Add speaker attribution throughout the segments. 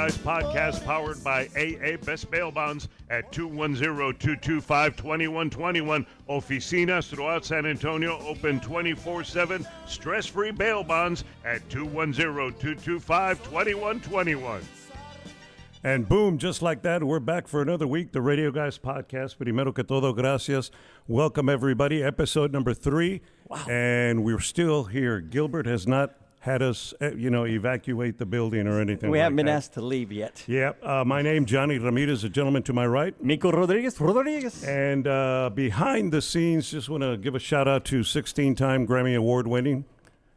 Speaker 1: Guys podcast powered by AA Best Bail Bonds at 210-225-2121. Oficinas throughout San Antonio open 24/7. Stress-free bail bonds at 210-225-2121. And boom, just like that, we're back for another week, the Radio Guys podcast. Primero que todo, gracias. Welcome, everybody. Episode number 3.
Speaker 2: Wow.
Speaker 1: And we're still here. Gilbert has not had us, evacuate the building or anything
Speaker 2: We
Speaker 1: like
Speaker 2: haven't been
Speaker 1: that.
Speaker 2: asked to leave yet.
Speaker 1: Yeah. My name, Jonny Ramirez, the gentleman to my right.
Speaker 2: Mico Rodriguez.
Speaker 1: And behind the scenes, just want to give a shout out to 16-time Grammy Award winning.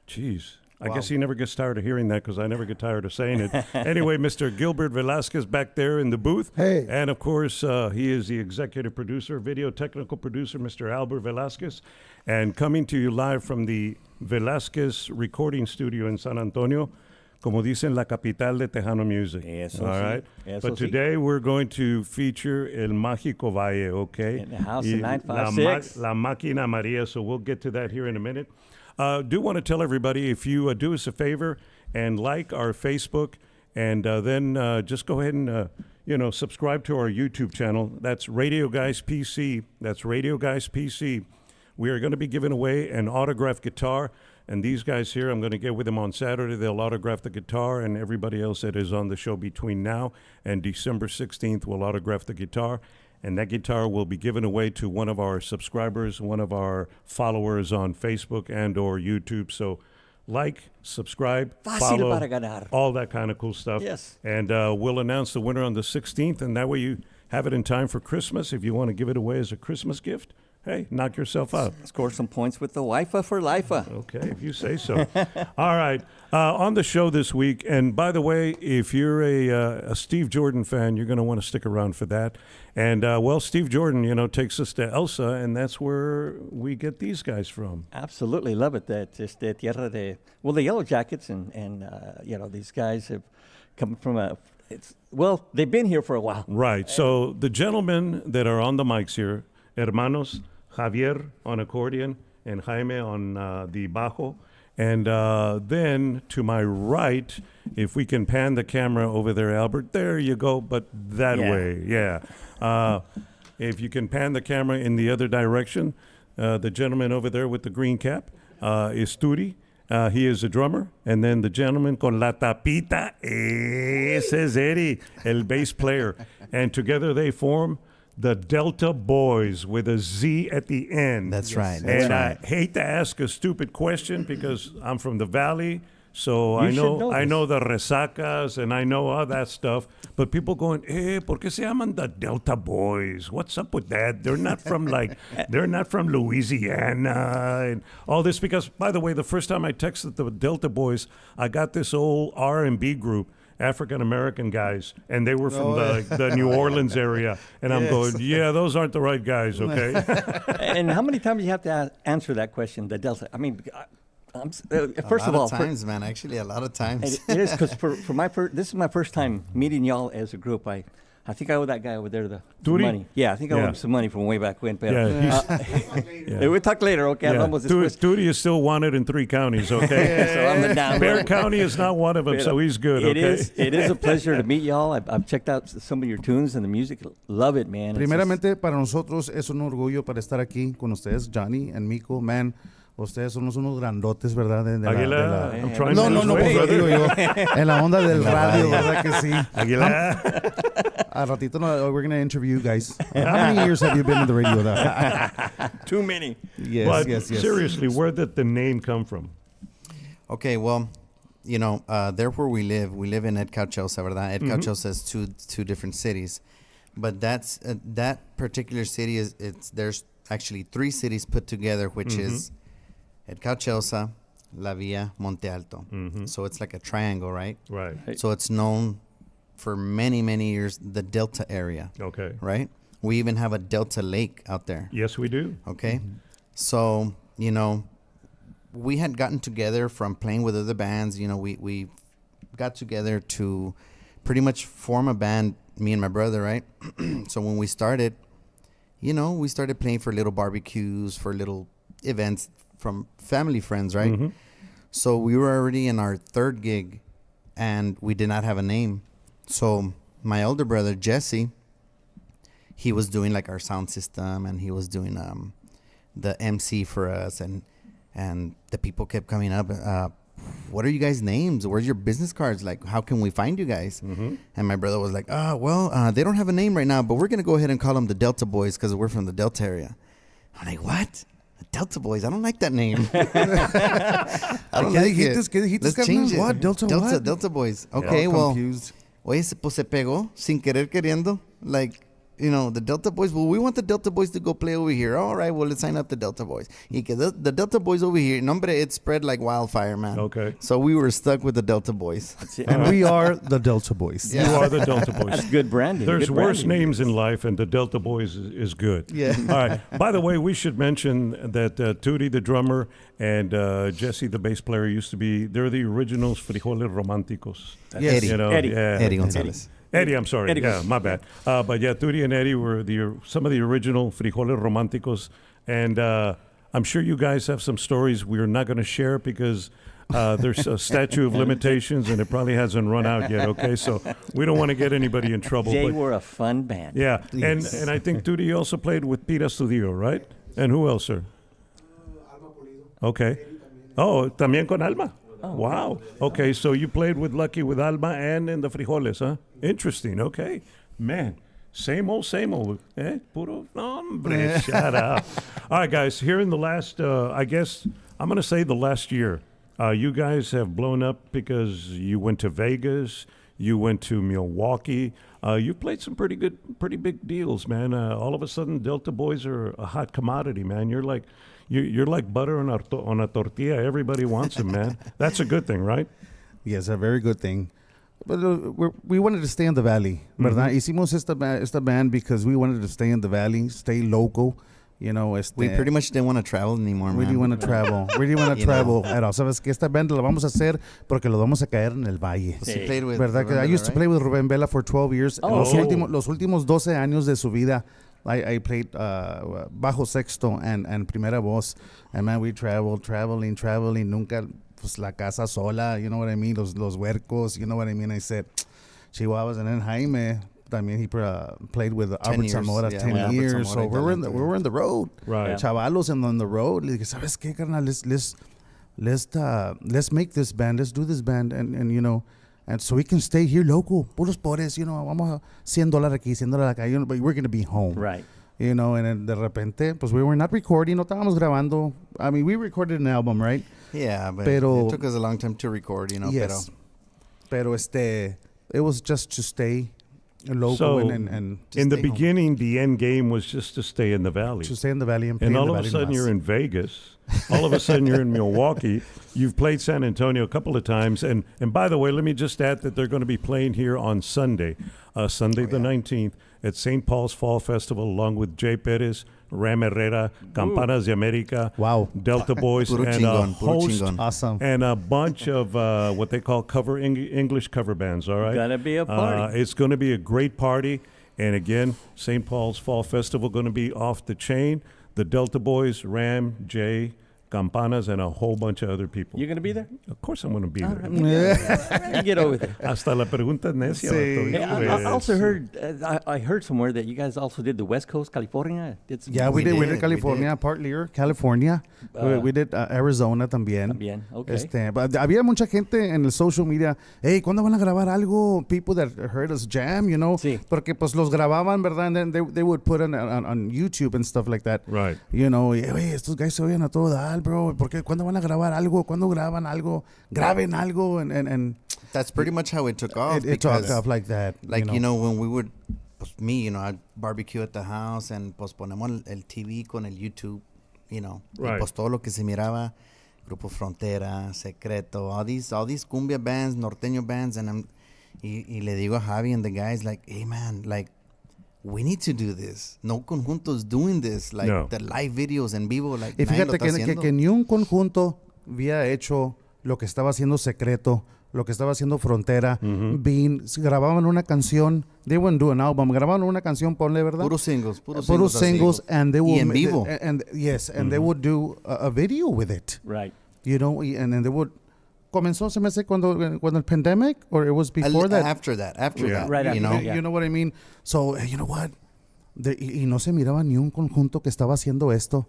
Speaker 1: Jeez. I guess he never gets tired of hearing that because I never get tired of saying it. Anyway, Mr. Gilbert Velasquez back there in the booth.
Speaker 3: Hey.
Speaker 1: And, of course, he is the executive producer, video technical producer, Mr. Albert Velasquez. And coming to you live from the Velasquez Recording Studio in San Antonio, como dicen, la capital de Tejano music.
Speaker 2: Eso
Speaker 1: All
Speaker 2: sí.
Speaker 1: right?
Speaker 2: Eso
Speaker 1: But
Speaker 2: sí.
Speaker 1: today we're going to feature El Mágico Valle, okay?
Speaker 2: In the house
Speaker 1: Y
Speaker 2: at 956.
Speaker 1: La Máquina Maria, so we'll get to that here in a minute. Do want to tell everybody, if you do us a favor and like our Facebook, and then just go ahead and, subscribe to our YouTube channel. That's Radio Guys PC. That's Radio Guys PC. We are going to be giving away an autographed guitar. And these guys here, I'm going to get with them on Saturday. They'll autograph the guitar, and everybody else that is on the show between now and December 16th will autograph the guitar. And that guitar will be given away to one of our subscribers, one of our followers on Facebook and or YouTube. So like, subscribe,
Speaker 2: Fácil
Speaker 1: follow,
Speaker 2: para ganar.
Speaker 1: all that kind of cool stuff.
Speaker 2: Yes.
Speaker 1: And we'll announce the winner on the 16th, and that way you have it in time for Christmas. If you want to give it away as a Christmas gift, hey, knock yourself out.
Speaker 2: Score some points with the Wi-Fi for life.
Speaker 1: Okay, if you say so. All right. On the show this week, and by the way, if you're a Steve Jordan fan, you're going to want to stick around for that. And, Steve Jordan, takes us to Elsa, and that's where we get these guys from.
Speaker 2: Absolutely love it. That just the tierra de, the Yellow Jackets and these guys have come from they've been here for a while.
Speaker 1: Right. So the gentlemen that are on the mics here, hermanos, Javier on accordion and Jaime on the bajo. And then to my right, if we can pan the camera over there, Albert, there you go, but that way, yeah. If you can pan the camera in the other direction, the gentleman over there with the green cap is Turi. He is a drummer. And then the gentleman con la tapita, ese es Eddie, el bass player. And together they form the Delta Boyz with a Z at the end.
Speaker 3: That's right.
Speaker 1: And I hate to ask a stupid question because I'm from the Valley, so
Speaker 2: You should know
Speaker 1: I
Speaker 2: this.
Speaker 1: know the resacas and I know all that stuff. But people going, ¿por qué se llaman the Delta Boyz? What's up with that? They're not from Louisiana and all this. Because, by the way, the first time I texted the Delta Boyz, I got this old R&B group. African-American guys, and they were from the New Orleans area. And I'm going, yeah, those aren't the right guys, okay?
Speaker 2: And how many times do you have to answer that question, the Delta? I mean, first of all,
Speaker 4: times, man. Actually, a lot of times.
Speaker 2: it is because for my this is my first time meeting y'all as a group. I think I owe that guy over there some
Speaker 1: Turi?
Speaker 2: money. Yeah, I think I owe him some money from way back when. But,
Speaker 1: Yeah,
Speaker 2: we'll talk later, okay? Hablamos después.
Speaker 1: Turi is still wanted in 3 counties, okay?
Speaker 2: So I'm the down.
Speaker 1: Bear County is not one of them, so he's good, okay?
Speaker 2: It is a pleasure to meet y'all. I've checked out some of your tunes and the music. Love it, man.
Speaker 3: Primeramente, para nosotros es un orgullo para estar aquí con ustedes, Jonny and Mico, man. Ustedes son unos grandotes, ¿verdad?
Speaker 1: Aguila, I'm trying
Speaker 3: No,
Speaker 1: to
Speaker 3: pues lo digo yo. En la onda del radio, ¿verdad que sí?
Speaker 1: Aguila.
Speaker 3: A ratito, we're going to interview you guys. How many years have you been in the radio?
Speaker 2: Too many.
Speaker 1: But
Speaker 3: Yes.
Speaker 1: seriously, where did the name come from?
Speaker 4: Okay, well, there where we live in Elsa, ¿verdad? Elsa is two different cities. But that's that particular city there's actually 3 cities put together, which is Elsa, La Villa, Monte Alto. So it's like a triangle, right?
Speaker 1: Right.
Speaker 4: So it's known for many, many years, the Delta area.
Speaker 1: Okay.
Speaker 4: Right? We even have a Delta Lake out there.
Speaker 1: Yes, we do.
Speaker 4: Okay. So, we had gotten together from playing with other bands. We got together to pretty much form a band, me and my brother, right? So when we started, we started playing for little barbecues, for little events from family friends, right? So we were already in our 3rd gig, and we did not have a name. So my older brother Jesse, he was doing like our sound system, and he was doing the MC for us, and the people kept coming up. What are you guys' names? Where's your business cards? Like, how can we find you guys? And my brother was like, they don't have a name right now, but we're going to go ahead and call them the Delta Boys because we're from the Delta area. I'm like, what? The Delta Boys? I don't like that name. I don't like it. Let's change it.
Speaker 3: What?
Speaker 4: Delta Boys. Okay, well, oye, pues se pegó sin querer queriendo. Like, you know, the Delta Boys. Well, we want the Delta Boys to go play over here. All right, well, let's sign up the Delta Boys. Y que the Delta Boys over here. No, hombre, it spread like wildfire, man.
Speaker 1: Okay.
Speaker 4: So we were stuck with the Delta Boys.
Speaker 3: And we are the Delta Boys.
Speaker 1: You are the Delta Boys.
Speaker 2: That's good branding.
Speaker 1: There's
Speaker 2: good
Speaker 1: worse
Speaker 2: branding.
Speaker 1: names in life, and the Delta Boys is good.
Speaker 4: Yeah.
Speaker 1: All right. By the way, we should mention that Tootie, the drummer, and Jesse, the bass player, they're the originals Frijoles Románticos.
Speaker 4: Yes. Eddie.
Speaker 1: You know,
Speaker 2: Eddie.
Speaker 1: yeah.
Speaker 4: Eddie Gonzalez.
Speaker 1: Eddie, I'm sorry.
Speaker 2: Eddie
Speaker 1: Yeah,
Speaker 2: goes.
Speaker 1: my bad. But yeah, Tootie and Eddie were some of the original Frijoles Románticos. And I'm sure you guys have some stories we're not going to share because there's a statute of limitations and it probably hasn't run out yet, okay? So we don't want to get anybody in trouble.
Speaker 2: They
Speaker 1: but
Speaker 2: were a fun band.
Speaker 1: yeah,
Speaker 3: Yes.
Speaker 1: and I think Tootie also played with Pira Studio, right? And who else, sir? Okay. Oh, también con Alma. Wow. Okay, so you played with Lucky, with Alma, and in the Frijoles, huh? Interesting. Okay. Man, same old, eh? Puro, hombre, shut up. All right, guys, here in the last, I guess, I'm going to say the last year, you guys have blown up because you went to Vegas, you went to Milwaukee. You played some pretty big deals, man. All of a sudden, Delta Boys are a hot commodity, man. You're like butter on a tortilla. Everybody wants them, man. That's a good thing, right?
Speaker 3: Yes, a very good thing. But we wanted to stay in the valley, ¿verdad? Hicimos esta band because we wanted to stay in the valley, stay local. You know,
Speaker 4: We pretty much didn't want to travel anymore, man.
Speaker 3: we didn't want to travel. We didn't want to
Speaker 4: You know.
Speaker 3: travel at all. Sabes que esta band la vamos a hacer porque lo vamos a caer en el valle.
Speaker 4: Pues he played with
Speaker 3: ¿Verdad? Que I
Speaker 4: Rubén
Speaker 3: used to
Speaker 4: Vela,
Speaker 3: play with Rubén Vela for 12 years.
Speaker 2: Oh.
Speaker 3: Los últimos 12 años de su vida, I played bajo sexto and primera voz. And man, we traveling. Nunca, pues la casa sola, you know what I mean? Los huercos, you know what I mean? I said, Chihuahuas. And then Jaime, también he played with Albert
Speaker 4: years,
Speaker 3: Zamora
Speaker 4: yeah,
Speaker 3: 10
Speaker 4: with Albert
Speaker 3: years.
Speaker 4: Zamora
Speaker 3: So we were in the road.
Speaker 1: Right.
Speaker 3: Chavalos and on the road. Le dije, ¿sabes qué, carnal? Let's make this band. Let's do this band, and you know, and so we can stay here local. Puros pobres, you know, vamos a $100 aquí, $100 acá, you know, but we're going to be home.
Speaker 2: Right.
Speaker 3: You know, and then de repente, pues we were not recording, no estábamos grabando. I mean, we recorded an album, right?
Speaker 4: Yeah, but
Speaker 3: Pero-
Speaker 4: it took us a long time to record, you know.
Speaker 3: Yes. Pero it was just to stay local
Speaker 1: So,
Speaker 3: and
Speaker 1: in the
Speaker 4: stay home.
Speaker 1: beginning, the end game was just to stay in the valley.
Speaker 3: to stay in the valley and play
Speaker 1: And
Speaker 3: in
Speaker 1: all
Speaker 3: the
Speaker 1: of a
Speaker 3: valley
Speaker 1: sudden,
Speaker 3: más.
Speaker 1: you're in Vegas. All of a sudden, you're in Milwaukee. You've played San Antonio a couple of times. And by the way, let me just add that they're going to be playing here on Sunday, Sunday the 19th, at St. Paul's Fall Festival, along with Jay Perez, Ram Herrera, Campanas de America,
Speaker 3: Wow.
Speaker 1: Delta Boys,
Speaker 4: Puro
Speaker 1: and a
Speaker 4: chingón, puro
Speaker 1: host
Speaker 4: chingón.
Speaker 3: Awesome.
Speaker 1: and a bunch of what they call English cover bands. All right,
Speaker 2: Gonna be a party.
Speaker 1: It's going to be a great party, and again, St. Paul's Fall Festival going to be off the chain. The Delta Boys, Ram, Jay, Campanas, and a whole bunch of other people.
Speaker 2: You gonna be there?
Speaker 1: Of course, I'm going to be
Speaker 2: All
Speaker 1: there.
Speaker 2: right. You get over there.
Speaker 1: Hasta la pregunta necia.
Speaker 3: Sí.
Speaker 1: vato,
Speaker 2: Hey,
Speaker 1: híjole.
Speaker 2: I also heard. I heard somewhere that you guys also did the West Coast, California. Did some
Speaker 3: Yeah, we
Speaker 4: We
Speaker 3: did
Speaker 4: did,
Speaker 3: California, partly California. We did Arizona también.
Speaker 2: También, okay.
Speaker 3: But había mucha gente en el social media. Hey, ¿cuándo van a grabar algo? People that heard us jam, you know.
Speaker 2: Sí.
Speaker 3: Porque pues los grababan, ¿verdad? And then they would put on YouTube and stuff like that.
Speaker 1: Right.
Speaker 3: You know, oye, estos guys se oyen a todo dar, bro. ¿Cuándo van a grabar algo? ¿Cuándo graban algo? Graben algo. And
Speaker 4: That's pretty much how it took off.
Speaker 3: it took
Speaker 4: because,
Speaker 3: off like that.
Speaker 4: like, you know, when we would, pues, me, you know, I'd barbecue at the house and pues ponemos el TV con el YouTube, you know.
Speaker 1: Right.
Speaker 4: Y pues todo lo que se miraba, Grupo Frontera, Secreto, all these cumbia bands, norteño bands, and y le digo a Javi and the guys, like, hey, man, like, we need to do this. No conjuntos doing this. Like,
Speaker 1: No.
Speaker 4: the live videos en vivo, like,
Speaker 3: Y
Speaker 4: nadie lo
Speaker 3: fíjate
Speaker 4: está haciendo.
Speaker 3: que ni un conjunto había hecho lo que estaba haciendo Secreto, lo que estaba haciendo Frontera. Bean, grababan una canción, they wouldn't do an album, grababan una canción, ponle, ¿verdad?
Speaker 4: Puros singles,
Speaker 3: Puros
Speaker 4: así.
Speaker 3: singles, and they
Speaker 4: Y
Speaker 3: would
Speaker 4: en vivo.
Speaker 3: and yes, and they would do a video with it,
Speaker 2: Right.
Speaker 3: you know, and then they would comenzó, se me hace, cuando el pandemic, or it was before that?
Speaker 4: After that.
Speaker 2: Right
Speaker 4: you
Speaker 2: after
Speaker 4: know?
Speaker 2: that, yeah.
Speaker 3: You know what I mean? So, you know what? Y no se miraba ni un conjunto que estaba haciendo esto.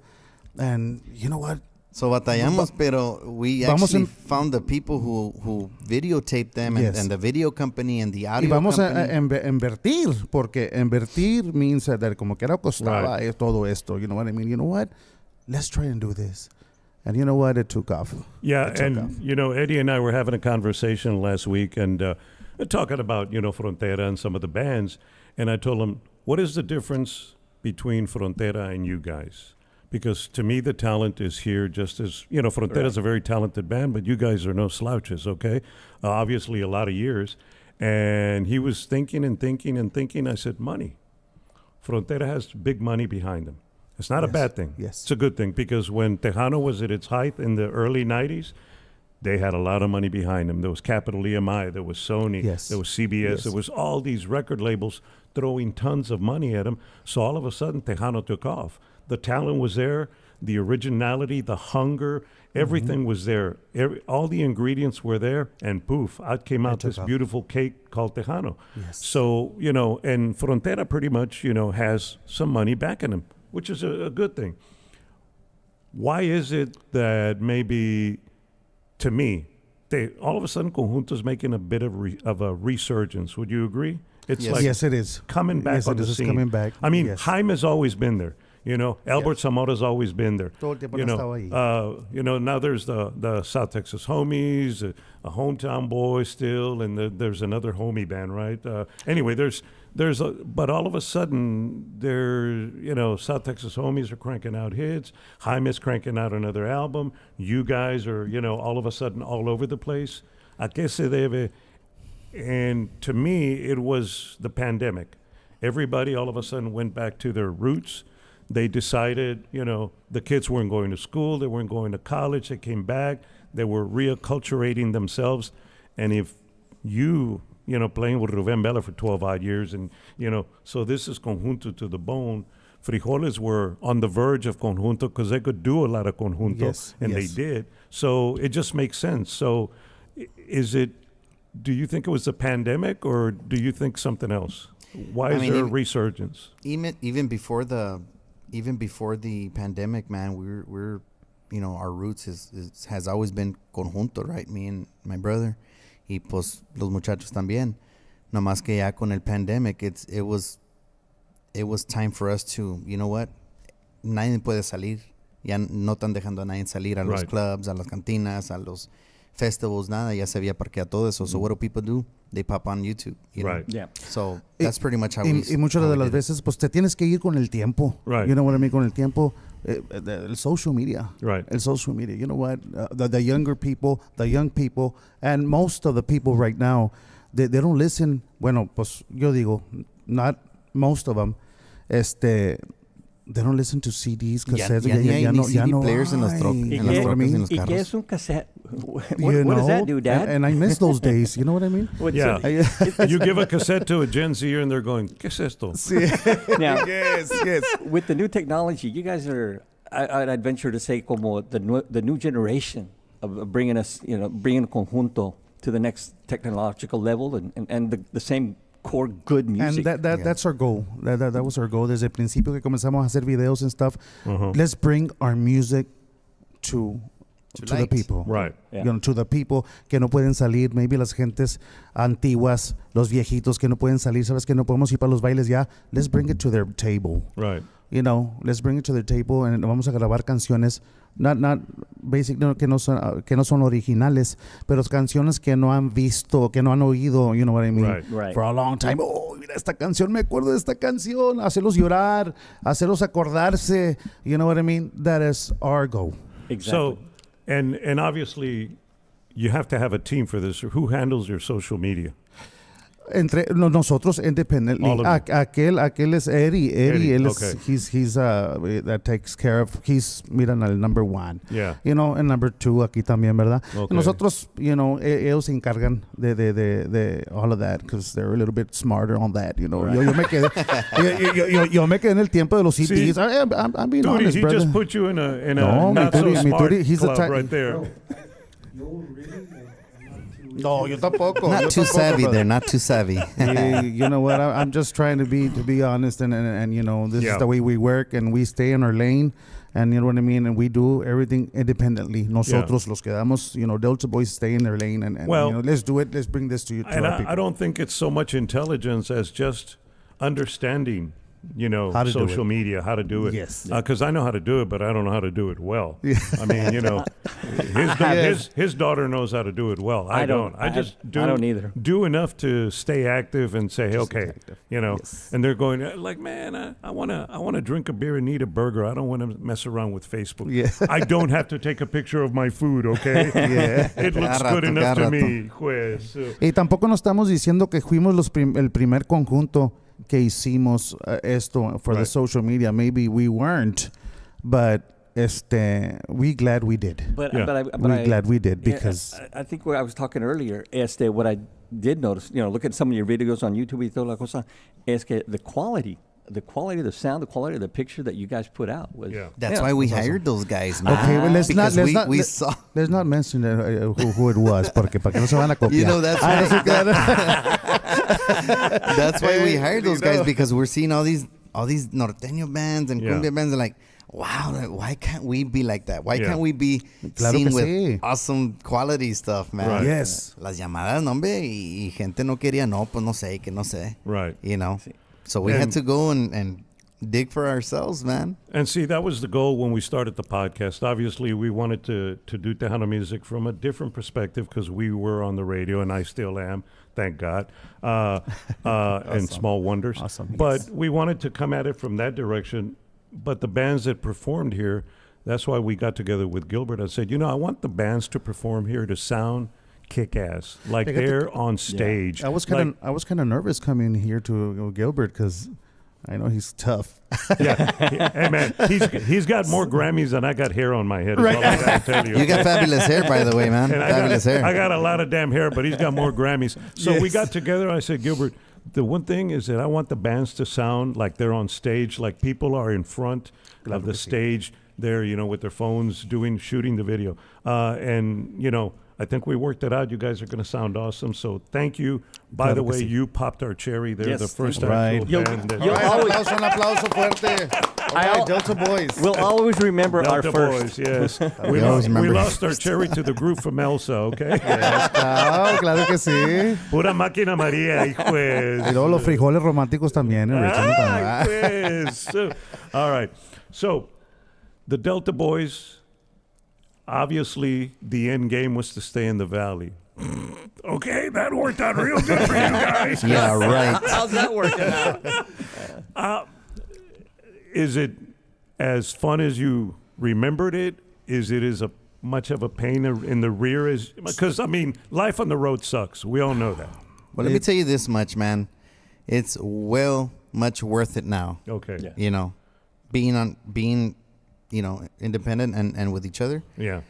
Speaker 3: And you know what?
Speaker 4: So batallamos, pero we
Speaker 3: Vamos
Speaker 4: actually
Speaker 3: en-
Speaker 4: found the people who videotaped them
Speaker 3: Yes.
Speaker 4: and the video company and the
Speaker 3: Y
Speaker 4: audio
Speaker 3: vamos
Speaker 4: company.
Speaker 3: a invertir, porque invertir means that como que era costaba todo esto. You know what I mean? You know what? Let's try and do this. And you know what? It took off.
Speaker 1: Yeah,
Speaker 3: It took
Speaker 1: and
Speaker 3: off.
Speaker 1: you know, Eddie and I were having a conversation last week, and talking about Frontera and some of the bands, and I told him, what is the difference between Frontera and you guys? Because to me, the talent is here. Just as Frontera's a very talented band, but you guys are no slouches. Okay, obviously a lot of years, and he was thinking and thinking and thinking. I said, money. Frontera has big money behind them. It's not a
Speaker 3: Yes,
Speaker 1: bad thing.
Speaker 3: yes.
Speaker 1: It's a good thing, because when Tejano was at its height in the early 90s, they had a lot of money behind them. There was Capital EMI, there was Sony,
Speaker 3: Yes.
Speaker 1: there was CBS,
Speaker 3: Yes.
Speaker 1: there was all these record labels throwing tons of money at them. So all of a sudden, Tejano took off. The talent was there, the originality, the hunger, everything was there. All the ingredients were there, and poof, out came out
Speaker 3: took
Speaker 1: this
Speaker 3: off.
Speaker 1: beautiful cake called Tejano.
Speaker 3: Yes.
Speaker 1: So, and Frontera pretty much, has some money backing them, which is a good thing. Why is it that maybe, to me, all of a sudden Conjunto's making a bit of a resurgence? Would you agree? It's
Speaker 4: Yes.
Speaker 1: like
Speaker 3: Yes, it is.
Speaker 1: coming back
Speaker 3: Yes,
Speaker 1: on
Speaker 3: it
Speaker 1: the
Speaker 3: is. It's
Speaker 1: scene.
Speaker 3: coming back.
Speaker 1: I mean,
Speaker 3: Yes.
Speaker 1: Jaime has always been there. Albert Zamora's always been there.
Speaker 3: Todo el tiempo
Speaker 1: You
Speaker 3: han
Speaker 1: know,
Speaker 3: estado ahí.
Speaker 1: now there's the South Texas Homies, a Hometown Boy still, and there's another homie band, right? Anyway, but all of a sudden, South Texas Homies are cranking out hits. Jaime's cranking out another album. You guys are, all of a sudden all over the place. ¿A qué se debe? And to me, it was the pandemic. Everybody all of a sudden went back to their roots. They decided, the kids weren't going to school, they weren't going to college, they came back, they were reacculturating themselves. And if playing with Rubén Vela for 12 odd years, and, so this is conjunto to the bone. Frijoles were on the verge of conjunto because they could do a lot of conjunto,
Speaker 3: Yes,
Speaker 1: and
Speaker 3: yes.
Speaker 1: they did. So it just makes sense. So do you think it was the pandemic, or do you think something else? Why is there a resurgence?
Speaker 4: Even before the pandemic, man, we're our roots has always been conjunto, right? Me and my brother, y pues los muchachos también. No más que ya con el pandemic, it was time for us to, you know what? Nadie puede salir. Ya no están dejando a nadie salir a los
Speaker 1: Right.
Speaker 4: clubs, a las cantinas, a los festivals, nada. Ya se había parqueado todo eso. So what do people do? They pop on YouTube. You know?
Speaker 1: Right.
Speaker 2: Yeah.
Speaker 4: So that's pretty much how
Speaker 3: Y
Speaker 4: we.
Speaker 3: muchas
Speaker 4: how
Speaker 3: de
Speaker 4: we
Speaker 3: las
Speaker 4: did it.
Speaker 3: veces, pues te tienes que ir con el tiempo.
Speaker 1: Right.
Speaker 3: You know what I mean? Con el tiempo. El social media.
Speaker 1: Right.
Speaker 3: El social media. You know what? The younger people, the young people, and most of the people right now, they don't listen. Bueno, pues yo digo, not most of them. They don't listen to CDs, cassettes.
Speaker 4: Ya ni hay ni
Speaker 3: ya
Speaker 4: CD
Speaker 3: no
Speaker 4: players en las
Speaker 3: hay.
Speaker 4: trocas,
Speaker 2: ¿Y
Speaker 4: en las
Speaker 2: qué-
Speaker 4: trocas y en los
Speaker 2: ¿Y qué
Speaker 4: carros.
Speaker 2: es un cassette? What,
Speaker 3: You
Speaker 2: what does that
Speaker 3: know?
Speaker 2: do, Dad?
Speaker 3: And I miss those days. You know what I mean?
Speaker 2: What's
Speaker 1: Yeah.
Speaker 2: it-
Speaker 1: You give a cassette to a Gen Zer and they're going, ¿qué es esto?
Speaker 2: now,
Speaker 3: Yes, yes.
Speaker 2: with the new technology, you guys are, I'd venture to say, como the new generation of bringing us, bringing conjunto to the next technological level and the same core good music.
Speaker 3: And that's our goal. That was our goal. Desde el principio que comenzamos a hacer videos and stuff,
Speaker 1: Uh-huh.
Speaker 3: let's bring our music to the
Speaker 4: light.
Speaker 3: people.
Speaker 1: Right.
Speaker 2: Yeah.
Speaker 3: To the people que no pueden salir, maybe las gentes antiguas, los viejitos que no pueden salir, sabes que no podemos ir para los bailes ya. Let's bring it to their table.
Speaker 1: Right.
Speaker 3: Let's bring it to their table and vamos a grabar canciones not basic, que no son originales, pero canciones que no han visto, que no han oído, you know what I mean?
Speaker 1: Right.
Speaker 2: Right.
Speaker 3: For a long time. Oh, mira esta canción, me acuerdo de esta canción, hacerlos llorar, hacerlos acordarse, you know what I mean? That is our goal.
Speaker 2: Exactly.
Speaker 1: So, and obviously, you have to have a team for this. Who handles your social media?
Speaker 3: Entre nosotros independently.
Speaker 1: All of you.
Speaker 3: Aquel es Eddie.
Speaker 1: Eddie,
Speaker 3: Él
Speaker 1: okay.
Speaker 3: he's that takes care of. He's miran al number one.
Speaker 1: Yeah.
Speaker 3: And number two aquí también, ¿verdad?
Speaker 1: Okay.
Speaker 3: Nosotros, ellos se encargan de all of that because they're a little bit smarter on that,
Speaker 1: Right.
Speaker 3: Yo me quedé yo me quedé en el tiempo de los CDs.
Speaker 1: See,
Speaker 3: I'm being
Speaker 1: Tootie,
Speaker 3: honest,
Speaker 1: he
Speaker 3: brother.
Speaker 1: just put you in a
Speaker 3: No, mi
Speaker 1: not so
Speaker 3: Tootie- mi
Speaker 1: smart
Speaker 3: Tootie, he's the
Speaker 1: club
Speaker 3: type-
Speaker 1: right there.
Speaker 3: No, yo tampoco.
Speaker 4: Not
Speaker 3: yo
Speaker 4: too
Speaker 3: tampoco,
Speaker 4: savvy
Speaker 3: brother.
Speaker 4: there. Not too savvy.
Speaker 3: You know what? I'm just trying to be honest, and you know, this
Speaker 1: Yeah.
Speaker 3: is the way we work, and we stay in our lane, and you know what I mean, and we do everything independently. Nosotros los quedamos, you know, Delta Boys stay in their lane, and
Speaker 1: Well-
Speaker 3: you know, let's do it. Let's bring this to you. To
Speaker 1: And
Speaker 3: our people.
Speaker 1: I don't think it's so much intelligence as just understanding, you know,
Speaker 3: How to do
Speaker 1: social
Speaker 3: it.
Speaker 1: media, how to do it.
Speaker 3: Yes.
Speaker 1: Because I know how to do it, but I don't know how to do it well. I mean, you know, his daughter knows how to do it well. I don't. I just do.
Speaker 2: I don't either.
Speaker 1: Do enough to stay active and say, okay,
Speaker 3: active.
Speaker 1: you know.
Speaker 3: Yes.
Speaker 1: And they're going like, man, I wanna drink a beer and eat a burger. I don't want to mess around with Facebook.
Speaker 3: Yeah.
Speaker 1: I don't have to take a picture of my food, okay?
Speaker 3: Yeah.
Speaker 1: It looks
Speaker 4: Cada
Speaker 1: good
Speaker 4: rato,
Speaker 1: enough to
Speaker 4: cada
Speaker 1: me, juez.
Speaker 3: Y tampoco no estamos diciendo que fuimos el primer conjunto que hicimos esto for the
Speaker 1: Right.
Speaker 3: social media. Maybe we weren't, but we glad we did.
Speaker 2: But
Speaker 1: Yeah.
Speaker 3: We glad we did
Speaker 2: yeah,
Speaker 3: because
Speaker 2: I think what I was talking earlier, what I did notice, you know, look at some of your videos on YouTube y toda la cosa, es que the quality of the sound, the quality of the picture that you guys put out was.
Speaker 1: Yeah.
Speaker 4: That's
Speaker 2: yeah,
Speaker 4: why we
Speaker 2: was awesome.
Speaker 4: hired those guys, man.
Speaker 3: okay, well, let's not
Speaker 4: Because we
Speaker 3: let-
Speaker 4: saw.
Speaker 3: let's not mention who it was porque para que no se van a copiar.
Speaker 4: You know, that's
Speaker 3: Ah, no se crean.
Speaker 4: That's why we hired those guys,
Speaker 3: know.
Speaker 4: because we're seeing all these norteño bands and
Speaker 1: Yeah.
Speaker 4: cumbia bands. And like, wow, why can't we be like that? Why
Speaker 1: Yeah.
Speaker 4: can't we be
Speaker 3: Claro
Speaker 4: seen
Speaker 3: que
Speaker 4: with
Speaker 3: sí.
Speaker 4: awesome quality stuff, man?
Speaker 1: Right.
Speaker 3: Yes.
Speaker 4: Las llamadas, no, hombre, y gente no quería, no, pues no sé, que no sé.
Speaker 1: Right.
Speaker 4: You know?
Speaker 2: Sí.
Speaker 4: So we
Speaker 1: And-
Speaker 4: had to go and dig for ourselves, man.
Speaker 1: And see, that was the goal when we started the podcast. Obviously, we wanted to do Tejano music from a different perspective because we were on the radio, and I still am, thank God, and Small Wonders.
Speaker 3: Awesome,
Speaker 1: But
Speaker 3: yes.
Speaker 1: we wanted to come at it from that direction. But the bands that performed here, that's why we got together with Gilbert. I said, you know, I want the bands to perform here to sound kick-ass, like
Speaker 3: Fíjate
Speaker 1: they're on stage.
Speaker 3: I was kind of nervous coming here to Gilbert because I know he's tough.
Speaker 1: Yeah. Hey, man, he's got more Grammys than I got hair on my head. Is all I gotta tell you.
Speaker 4: You got fabulous hair, by the way, man.
Speaker 1: And
Speaker 4: Fabulous hair.
Speaker 1: I got a lot of damn hair, but he's got more Grammys. So we got together. I said, Gilbert, the one thing is that I want the bands to sound like they're on stage, like people are in front of the stage there, you know, with their phones shooting the video. And, you know, I think we worked it out. You guys are going to sound awesome. So thank you. By the way, you popped our cherry. They're
Speaker 2: Yes,
Speaker 1: the first
Speaker 2: thank
Speaker 1: actual
Speaker 3: you.
Speaker 1: band. that-
Speaker 2: You'll always-
Speaker 3: un aplauso fuerte. All right, Delta Boys.
Speaker 2: We'll always remember
Speaker 1: Delta
Speaker 2: our first.
Speaker 1: Boys, yes.
Speaker 4: We always
Speaker 1: we
Speaker 4: remember.
Speaker 1: lost our cherry to the group from Elsa, okay?
Speaker 3: Ah, claro que sí.
Speaker 1: Pura máquina María, hijo.
Speaker 3: Y luego los frijoles románticos también. Richard,
Speaker 1: Ah,
Speaker 3: también.
Speaker 1: pues. So, all right. So, the Delta Boys, obviously, the end game was to stay in the valley. Okay, that worked out real good for you guys.
Speaker 4: Yeah, right.
Speaker 2: How's that working out?
Speaker 1: Is it as fun as you remembered it? Is it as much of a pain in the rear as? Because I mean, life on the road sucks. We all know that.
Speaker 4: Well, let me tell you this much, man. It's much worth it now.
Speaker 1: Okay.
Speaker 2: Yeah.
Speaker 4: You know, being, you know, independent and with each other.
Speaker 1: Yeah.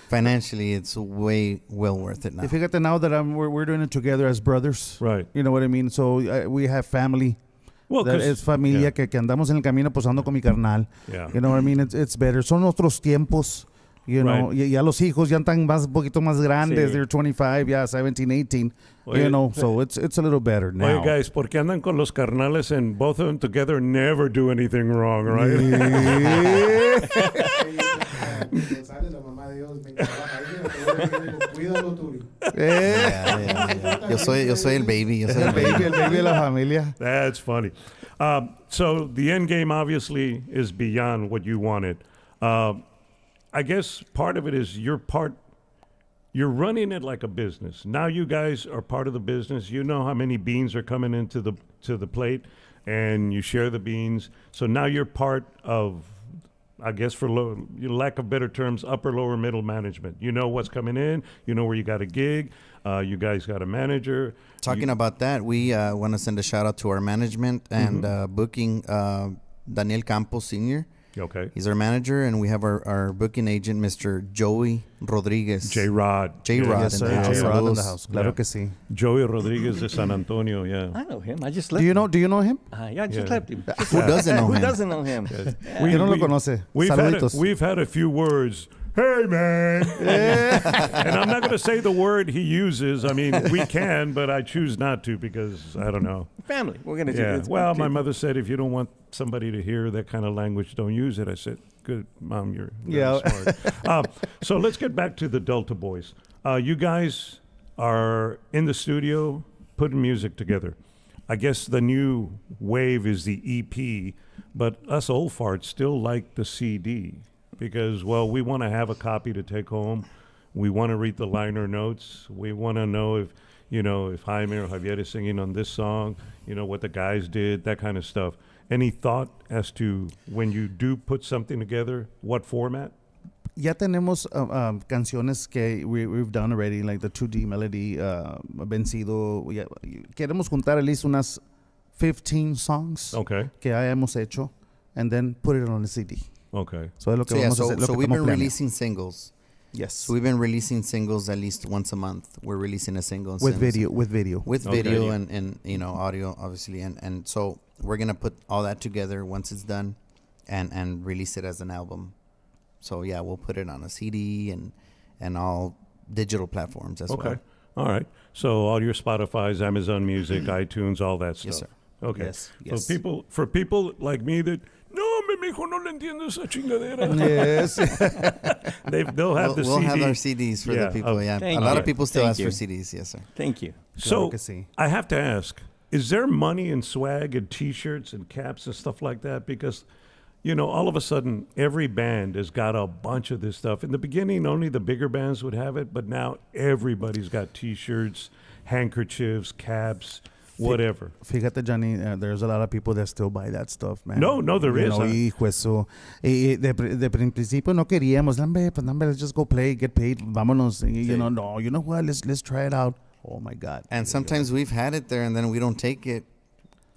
Speaker 4: Financially, it's way well worth it now.
Speaker 3: Y fíjate now that we're doing it together as brothers.
Speaker 1: Right.
Speaker 3: You know what I mean? So we have family.
Speaker 1: Well,
Speaker 3: That
Speaker 1: 'cause-
Speaker 3: es familia
Speaker 1: yeah.
Speaker 3: que andamos en el camino posando con mi carnal.
Speaker 1: Yeah.
Speaker 3: You know what I mean? It's better. Son otros tiempos. You know,
Speaker 1: Right.
Speaker 3: ya los hijos ya están un poquito más grandes.
Speaker 2: Sí.
Speaker 3: They're 25, yeah, 17, 18.
Speaker 1: Oye,
Speaker 3: you know, so it's a little better now.
Speaker 1: Oye, guys, ¿por qué andan con los carnales and both of them together never do anything wrong, right?
Speaker 4: Yeah. Yo soy el baby. Yo soy el baby.
Speaker 3: el baby de la familia.
Speaker 1: That's funny. So the end game obviously is beyond what you wanted. I guess part of it is you're running it like a business. Now you guys are part of the business. You know how many beans are coming into the plate, and you share the beans. So now you're part of, I guess, for lack of better terms, upper, lower, middle management. You know what's coming in. You know where you got a gig. You guys got a manager.
Speaker 4: Talking about that, we want to send a shout out to our management and booking Daniel Campos Sr.
Speaker 1: Okay.
Speaker 4: He's our manager, and we have our booking agent, Mr. Joey Rodriguez.
Speaker 1: J-Rod.
Speaker 4: J-Rod.
Speaker 3: Yes, sir.
Speaker 4: in the house.
Speaker 3: J-Rod in the
Speaker 4: Saludos.
Speaker 3: house. Claro
Speaker 1: Yeah.
Speaker 3: que sí.
Speaker 1: Joey Rodriguez de San Antonio, yeah.
Speaker 2: I know him. I just
Speaker 3: Do
Speaker 2: left
Speaker 3: you
Speaker 2: him.
Speaker 3: know him?
Speaker 2: Yeah, I just
Speaker 1: Yeah.
Speaker 2: left him.
Speaker 4: Who doesn't know
Speaker 2: Who
Speaker 4: him?
Speaker 2: doesn't know him?
Speaker 3: ¿Quién no lo conoce?
Speaker 1: We've
Speaker 3: Saluditos.
Speaker 1: had a few words hey, man. And I'm not going to say the word he uses. I mean, we can, but I choose not to because, I don't know.
Speaker 2: Family. We're going to do
Speaker 1: Yeah.
Speaker 2: this.
Speaker 1: Well, my mother said, if you don't want somebody to hear that kind of language, don't use it. I said, good, Mom, you're very smart. So let's get back to the Delta Boyz. You guys are in the studio putting music together. I guess the new wave is the EP, but us old farts still like the CD because, well, we want to have a copy to take home. We want to read the liner notes. We want to know if, if Jaime or Javier is singing on this song, what the guys did, that kind of stuff. Any thought as to when you do put something together, what format?
Speaker 3: Ya tenemos canciones que we've done already, like the 2D melody, Vencido. Queremos juntar at least unas 15 songs que hayamos hecho and then put it on a CD.
Speaker 1: Okay.
Speaker 3: So es lo que vamos a hacer.
Speaker 4: So we've been releasing singles.
Speaker 3: Yes.
Speaker 4: So we've been releasing singles at least once a month. We're releasing a single.
Speaker 3: With video.
Speaker 4: And audio, obviously. And so we're going to put all that together once it's done and release it as an album. So, yeah, we'll put it on a CD and all digital platforms as well.
Speaker 1: Okay. All right. So all your Spotify's, Amazon Music, iTunes, all that stuff.
Speaker 4: Yes, sir.
Speaker 1: Okay.
Speaker 3: Yes.
Speaker 1: So for people like me that, no, mijo, no le entiendo esa chingadera.
Speaker 3: Yes.
Speaker 1: They'll have the
Speaker 4: We'll
Speaker 1: CD.
Speaker 4: have our CDs for the people, yeah. A lot of people still ask for CDs, yes, sir.
Speaker 2: Thank you.
Speaker 1: So
Speaker 3: que sí.
Speaker 1: I have to ask, is there money in swag and T-shirts and caps and stuff like that? Because, all of a sudden, every band has got a bunch of this stuff. In the beginning, only the bigger bands would have it, but now everybody's got T-shirts, handkerchiefs, caps, whatever.
Speaker 3: Fíjate, Johnny, there's a lot of people that still buy that stuff, man.
Speaker 1: No, there is.
Speaker 3: Hijo, eso. De principio no queríamos, let's just go play, get paid, vámonos. No, you know what? Let's try it out. Oh my God.
Speaker 4: And sometimes we've had it there and then we don't take it.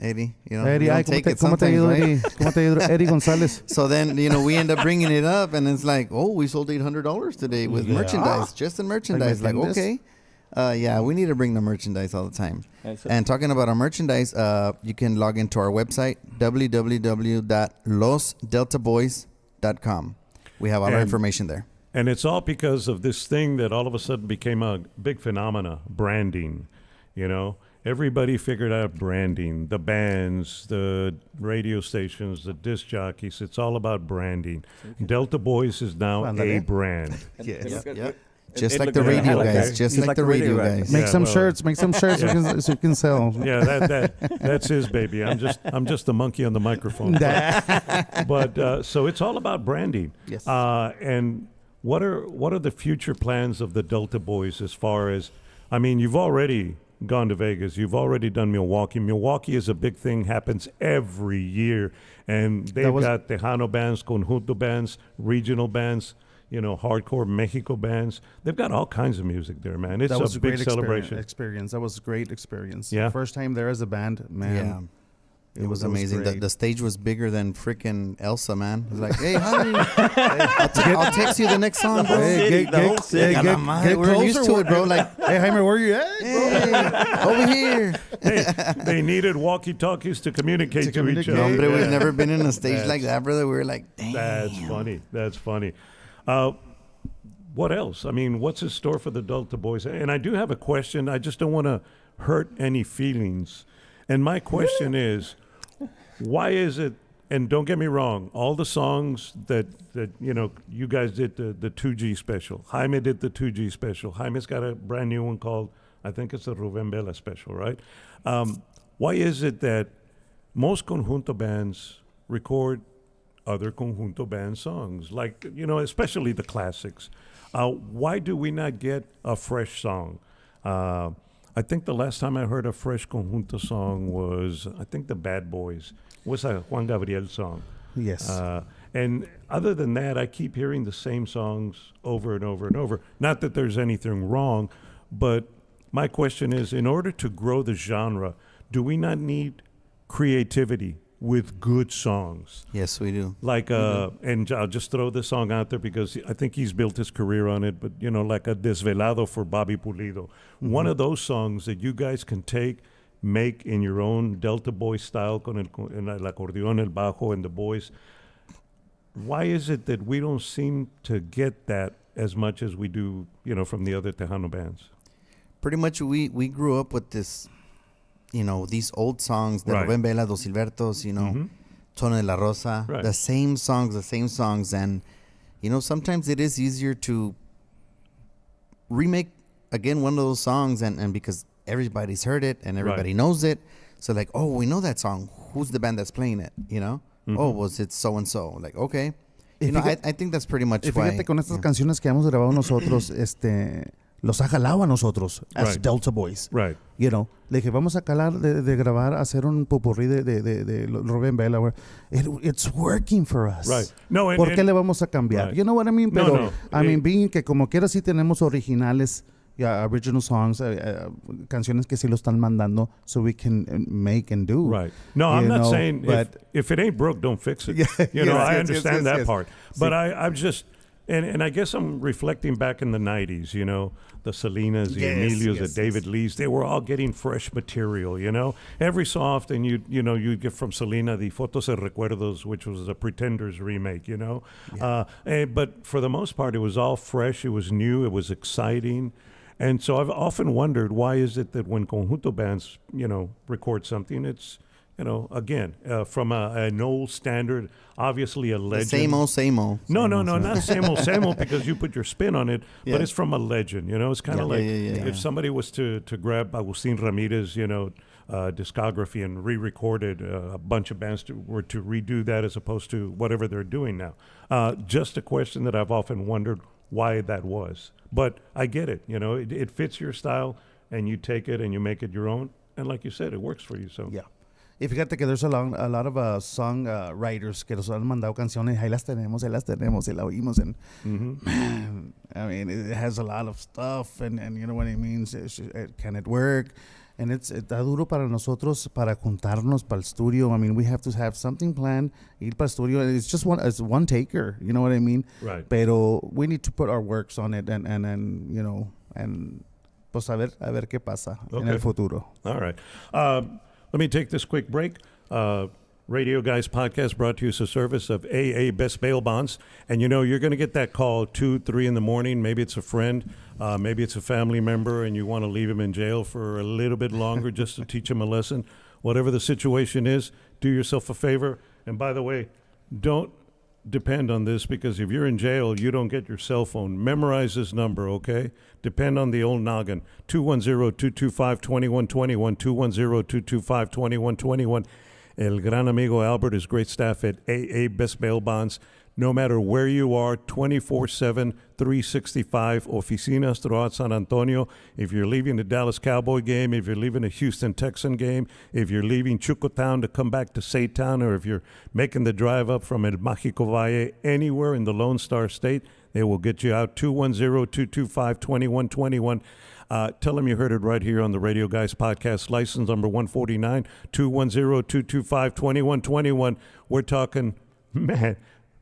Speaker 4: Eddie,
Speaker 3: Eddie,
Speaker 4: we don't take it sometimes, right?
Speaker 3: ¿Cómo te ha ido, Eddie González?
Speaker 4: So then, we end up bringing it up and it's like, oh, we sold $800 today with merchandise, just in merchandise. Like okay. Yeah, we need to bring the merchandise all the time. And talking about our merchandise, you can log into our website, www.losdeltaboys.com. We have all our information there.
Speaker 1: And it's all because of this thing that all of a sudden became a big phenomena, branding, Everybody figured out branding, the bands, the radio stations, the disc jockeys. It's all about branding. Delta Boyz is now a brand.
Speaker 3: Yes.
Speaker 4: Yep. Just like the radio guys. Just like the radio guys.
Speaker 3: Make some shirts so you can sell.
Speaker 1: Yeah, that's his baby. I'm just the monkey on the microphone. But so it's all about branding.
Speaker 3: Yes.
Speaker 1: And what are the future plans of the Delta Boyz as far as, you've already gone to Vegas. You've already done Milwaukee. Milwaukee is a big thing, happens every year. And they've got Tejano bands, conjunto bands, regional bands, hardcore Mexico bands. They've got all kinds of music there, man. It's a big celebration.
Speaker 3: Experience. That was a great experience.
Speaker 1: Yeah.
Speaker 3: First time there as a band, man.
Speaker 4: Yeah. It was amazing. The stage was bigger than freaking Elsa, man. It was like, hey, I'll text you the next song, bro.
Speaker 2: The whole city.
Speaker 4: We're used to it, bro. Like,
Speaker 3: hey, Jaime, where you at?
Speaker 4: hey, over here.
Speaker 1: They needed walkie-talkies to communicate to each other.
Speaker 4: But we've never been in a stage like that, brother. We were like, damn.
Speaker 1: That's funny. What else? What's in store for the Delta Boyz? And I do have a question. I just don't want to hurt any feelings. And my question is, why is it, and don't get me wrong, all the songs that you guys did the 2G special. Jaime did the 2G special. Jaime's got a brand new one called, I think it's the Rubén Vela special, right? Why is it that most conjunto bands record other conjunto band songs, like, especially the classics? Why do we not get a fresh song? I think the last time I heard a fresh conjunto song was, I think the Bad Boys. It was a Juan Gabriel song.
Speaker 3: Yes.
Speaker 1: And other than that, I keep hearing the same songs over and over and over. Not that there's anything wrong, but my question is, in order to grow the genre, do we not need creativity with good songs?
Speaker 4: Yes, we do.
Speaker 1: Like, and I'll just throw this song out there because I think he's built his career on it, but, like a Desvelado for Bobby Pulido. Mm-hmm. One of those songs that you guys can make in your own Delta Boy style, con el acordeón, el bajo, and the boys. why is it that we don't seem to get that as much as we do, from the other Tejano bands?
Speaker 4: Pretty much, we grew up with this, these old songs, the
Speaker 1: Right.
Speaker 4: Rubén Vela, Dos Silbertos, Tono de la Rosa,
Speaker 1: Right.
Speaker 4: the same songs. And, sometimes it is easier to remake, again, one of those songs, and because everybody's heard it and everybody knows it. So, like, oh, we know that song. Who's the band that's playing it, Oh, was it so-and-so? Like, okay. I think that's pretty much
Speaker 3: Y
Speaker 4: why.
Speaker 3: fíjate, con estas canciones que hemos grabado nosotros, los ha jalado a nosotros, as
Speaker 1: Right.
Speaker 3: Delta Boyz.
Speaker 1: Right.
Speaker 3: Le dije, vamos a calar de grabar, hacer un popurrí de Rubén Vela. It's working for us.
Speaker 1: Right. No,
Speaker 3: ¿Por qué le vamos a cambiar?
Speaker 1: Right.
Speaker 3: You know what I mean?
Speaker 1: No,
Speaker 3: Pero,
Speaker 1: no.
Speaker 3: I mean, being que como quiera sí tenemos originales, original songs, canciones que sí lo están mandando, so we can make and do.
Speaker 1: Right. No, I'm not saying
Speaker 3: but
Speaker 1: if it ain't broke, don't fix it.
Speaker 3: Yeah,
Speaker 1: I
Speaker 3: yes,
Speaker 1: understand
Speaker 3: yes,
Speaker 1: that
Speaker 3: yes.
Speaker 1: part. But I'm just, and I guess I'm reflecting back in the 90s, the Salinas, the
Speaker 3: Yes,
Speaker 1: Emilios,
Speaker 3: yes,
Speaker 1: the David Lees, they were all getting fresh material, Every so often you'd get from Selena the Fotos y Recuerdos, which was a Pretenders remake, but for the most part, it was all fresh, it was new, it was exciting. And so I've often wondered, why is it that when conjunto bands, record something, it's, again, from an old standard, obviously a legend.
Speaker 4: Same old.
Speaker 1: No, not same old, because you put your spin on it,
Speaker 4: Yeah.
Speaker 1: but it's from a legend, It's kind of like
Speaker 4: yeah.
Speaker 1: if somebody was to grab Agustin Ramirez, discography and re-record it, a bunch of bands were to redo that as opposed to whatever they're doing now. Just a question that I've often wondered why that was. But I get it, it fits your style, and you take it and you make it your own. And like you said, it works for you. So
Speaker 3: Yeah. Y fíjate que there's a lot of song writers que nos han mandado canciones, ahí las tenemos, y la oímos, and man, I mean, it has a lot of stuff, and you know what I mean, can it work? And está duro para nosotros para juntarnos para el estudio. I mean, we have to have something planned, ir para el estudio. It's one taker, you know what I mean?
Speaker 1: Right.
Speaker 3: Pero we need to put our works on it, and pues a ver qué pasa en el
Speaker 1: Okay.
Speaker 3: futuro.
Speaker 1: All right. Let me take this quick break. Radio Guys podcast brought to you as a service of AA Best Bail Bonds. And you're going to get that call 2, 3 in the morning. Maybe it's a friend, maybe it's a family member, and you want to leave him in jail for a little bit longer just to teach him a lesson. Whatever the situation is, do yourself a favor. And by the way, don't depend on this, because if you're in jail, you don't get your cell phone. Memorize this number, okay? Depend on the old noggin. 210-225-2121, 210-225-2121. El gran amigo Albert, his great staff at AA Best Bail Bonds. No matter where you are, 24/7, 365, oficinas throughout San Antonio. If you're leaving a Dallas Cowboy game, if you're leaving a Houston Texan game, if you're leaving Chucotown to come back to Saytown, or if you're making the drive up from El Mágico Valle, anywhere in the Lone Star State, they will get you out. 210-225-2121. Tell them you heard it right here on the Radio Guys podcast, license number 149, 210-225-2121. We're talking, man,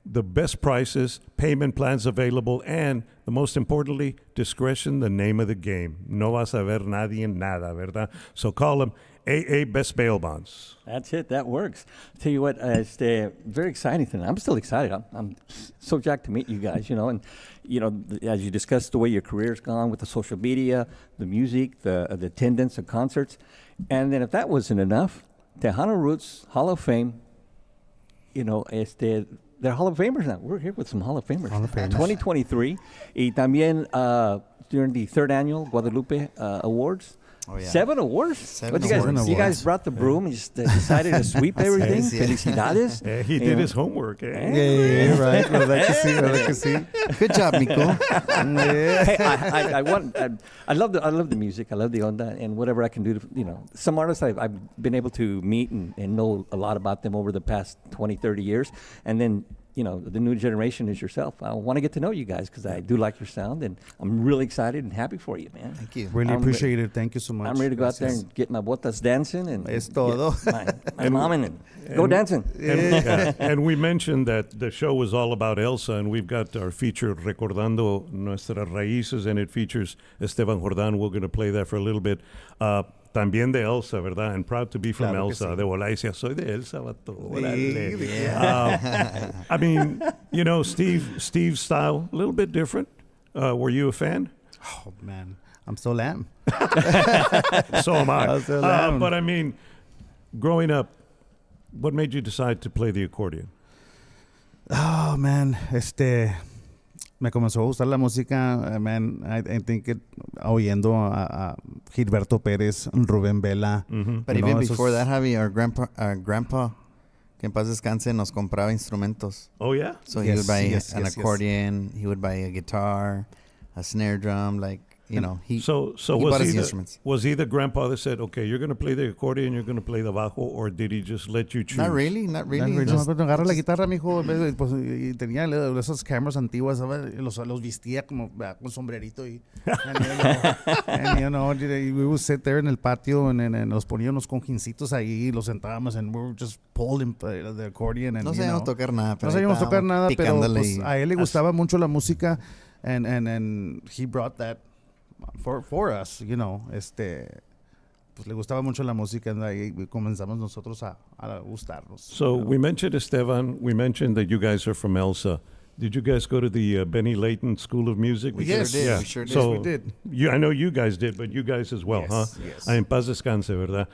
Speaker 1: the best prices, payment plans available, and the most importantly, discretion, the name of the game. No vas a ver nadie en nada, ¿verdad? So call them AA Best Bail Bonds.
Speaker 2: That's it. That works. Tell you what, it's very exciting tonight. I'm still excited. I'm so jacked to meet you guys, and, as you discussed the way your career's gone with the social media, the music, the attendance of concerts. And then if that wasn't enough, Tejano Roots Hall of Fame, they're Hall of Famers now. We're here with some Hall of Famers. 2023. Y también during the third annual Guadalupe Awards.
Speaker 4: Oh, yeah.
Speaker 2: 7 awards?
Speaker 4: Seven
Speaker 2: What
Speaker 4: awards.
Speaker 2: you guys brought the broom and just decided to sweep everything?
Speaker 4: Yes, yeah.
Speaker 2: Felicidades.
Speaker 1: He did his homework. Eh?
Speaker 3: Yeah, right. Verdad que sí.
Speaker 4: Good job, Mico.
Speaker 2: Hey, I love the music. I love the onda and whatever I can do to, some artists I've been able to meet and know a lot about them over the past 20, 30 years. And then, the new generation is yourself. I want to get to know you guys because I do like your sound, and I'm really excited and happy for you, man.
Speaker 4: Thank you.
Speaker 3: Really
Speaker 2: I'm
Speaker 3: appreciate it. Thank you so much.
Speaker 2: I'm ready to go out there and get my botas dancing and
Speaker 3: Es todo.
Speaker 2: my mom and go dancing.
Speaker 1: And we mentioned that the show was all about Elsa, and we've got our feature Recordando Nuestras Raíces, and it features Esteban Jordan. We're going to play that for a little bit. también de Elsa, ¿verdad? And proud to be from
Speaker 3: Claro que
Speaker 1: Elsa.
Speaker 3: sí.
Speaker 1: De volar decía, soy de Elsa, vato.
Speaker 3: Sí,
Speaker 1: Órale. I mean, you know, Steve's style, a little bit different. Were you a fan?
Speaker 3: Oh, man. I'm still am.
Speaker 1: So am I.
Speaker 3: I still am.
Speaker 1: But I mean, growing up, what made you decide to play the accordion?
Speaker 3: Oh, man. Me comenzó a gustar la música, man. I think oyendo a Gilberto Pérez, Rubén Vela.
Speaker 4: But
Speaker 3: you know,
Speaker 4: even
Speaker 3: esos-
Speaker 4: before that, Javi, our grandpa, que en paz descanse, nos compraba instrumentos.
Speaker 1: Oh, yeah?
Speaker 4: So he
Speaker 3: Yes,
Speaker 4: would buy
Speaker 3: yes,
Speaker 4: an
Speaker 3: yes, yes.
Speaker 4: accordion, he would buy a guitar, a snare drum, like, you know, he
Speaker 1: So
Speaker 4: he bought us the
Speaker 1: the
Speaker 4: instruments.
Speaker 1: was he the grandpa that said, okay, you're going to play the accordion, you're going to play the bajo, or did he just let you choose?
Speaker 4: Not really, not really.
Speaker 3: No,
Speaker 4: Just-
Speaker 3: pues, agarra la guitarra, mijo, pues, y tenía esas cámaras antiguas, ¿sabes? Los vestía como con sombrerito y and, you know, we would sit there en el patio and nos ponía unos conjincitos ahí, los sentábamos and we were just pulling the accordion and
Speaker 4: no
Speaker 3: you
Speaker 4: sabíamos
Speaker 3: know,
Speaker 4: tocar nada, pero
Speaker 3: no
Speaker 4: ahí
Speaker 3: sabíamos tocar
Speaker 4: estábamos
Speaker 3: nada, pero
Speaker 4: picándole
Speaker 3: pues,
Speaker 4: y-
Speaker 3: a él le gustaba mucho la música and he brought that for us, you know, pues le gustaba mucho la música y ahí comenzamos nosotros a gustarnos.
Speaker 1: So
Speaker 3: you know.
Speaker 1: we mentioned Esteban, we mentioned that you guys are from Elsa. Did you guys go to the Benny Layton School of Music?
Speaker 4: We
Speaker 3: Yes.
Speaker 4: sure did.
Speaker 1: Yeah.
Speaker 4: We sure did.
Speaker 1: So
Speaker 3: we did.
Speaker 1: I know you guys did, but you guys as well,
Speaker 3: Yes,
Speaker 1: huh?
Speaker 3: yes.
Speaker 1: En paz descanse, ¿verdad?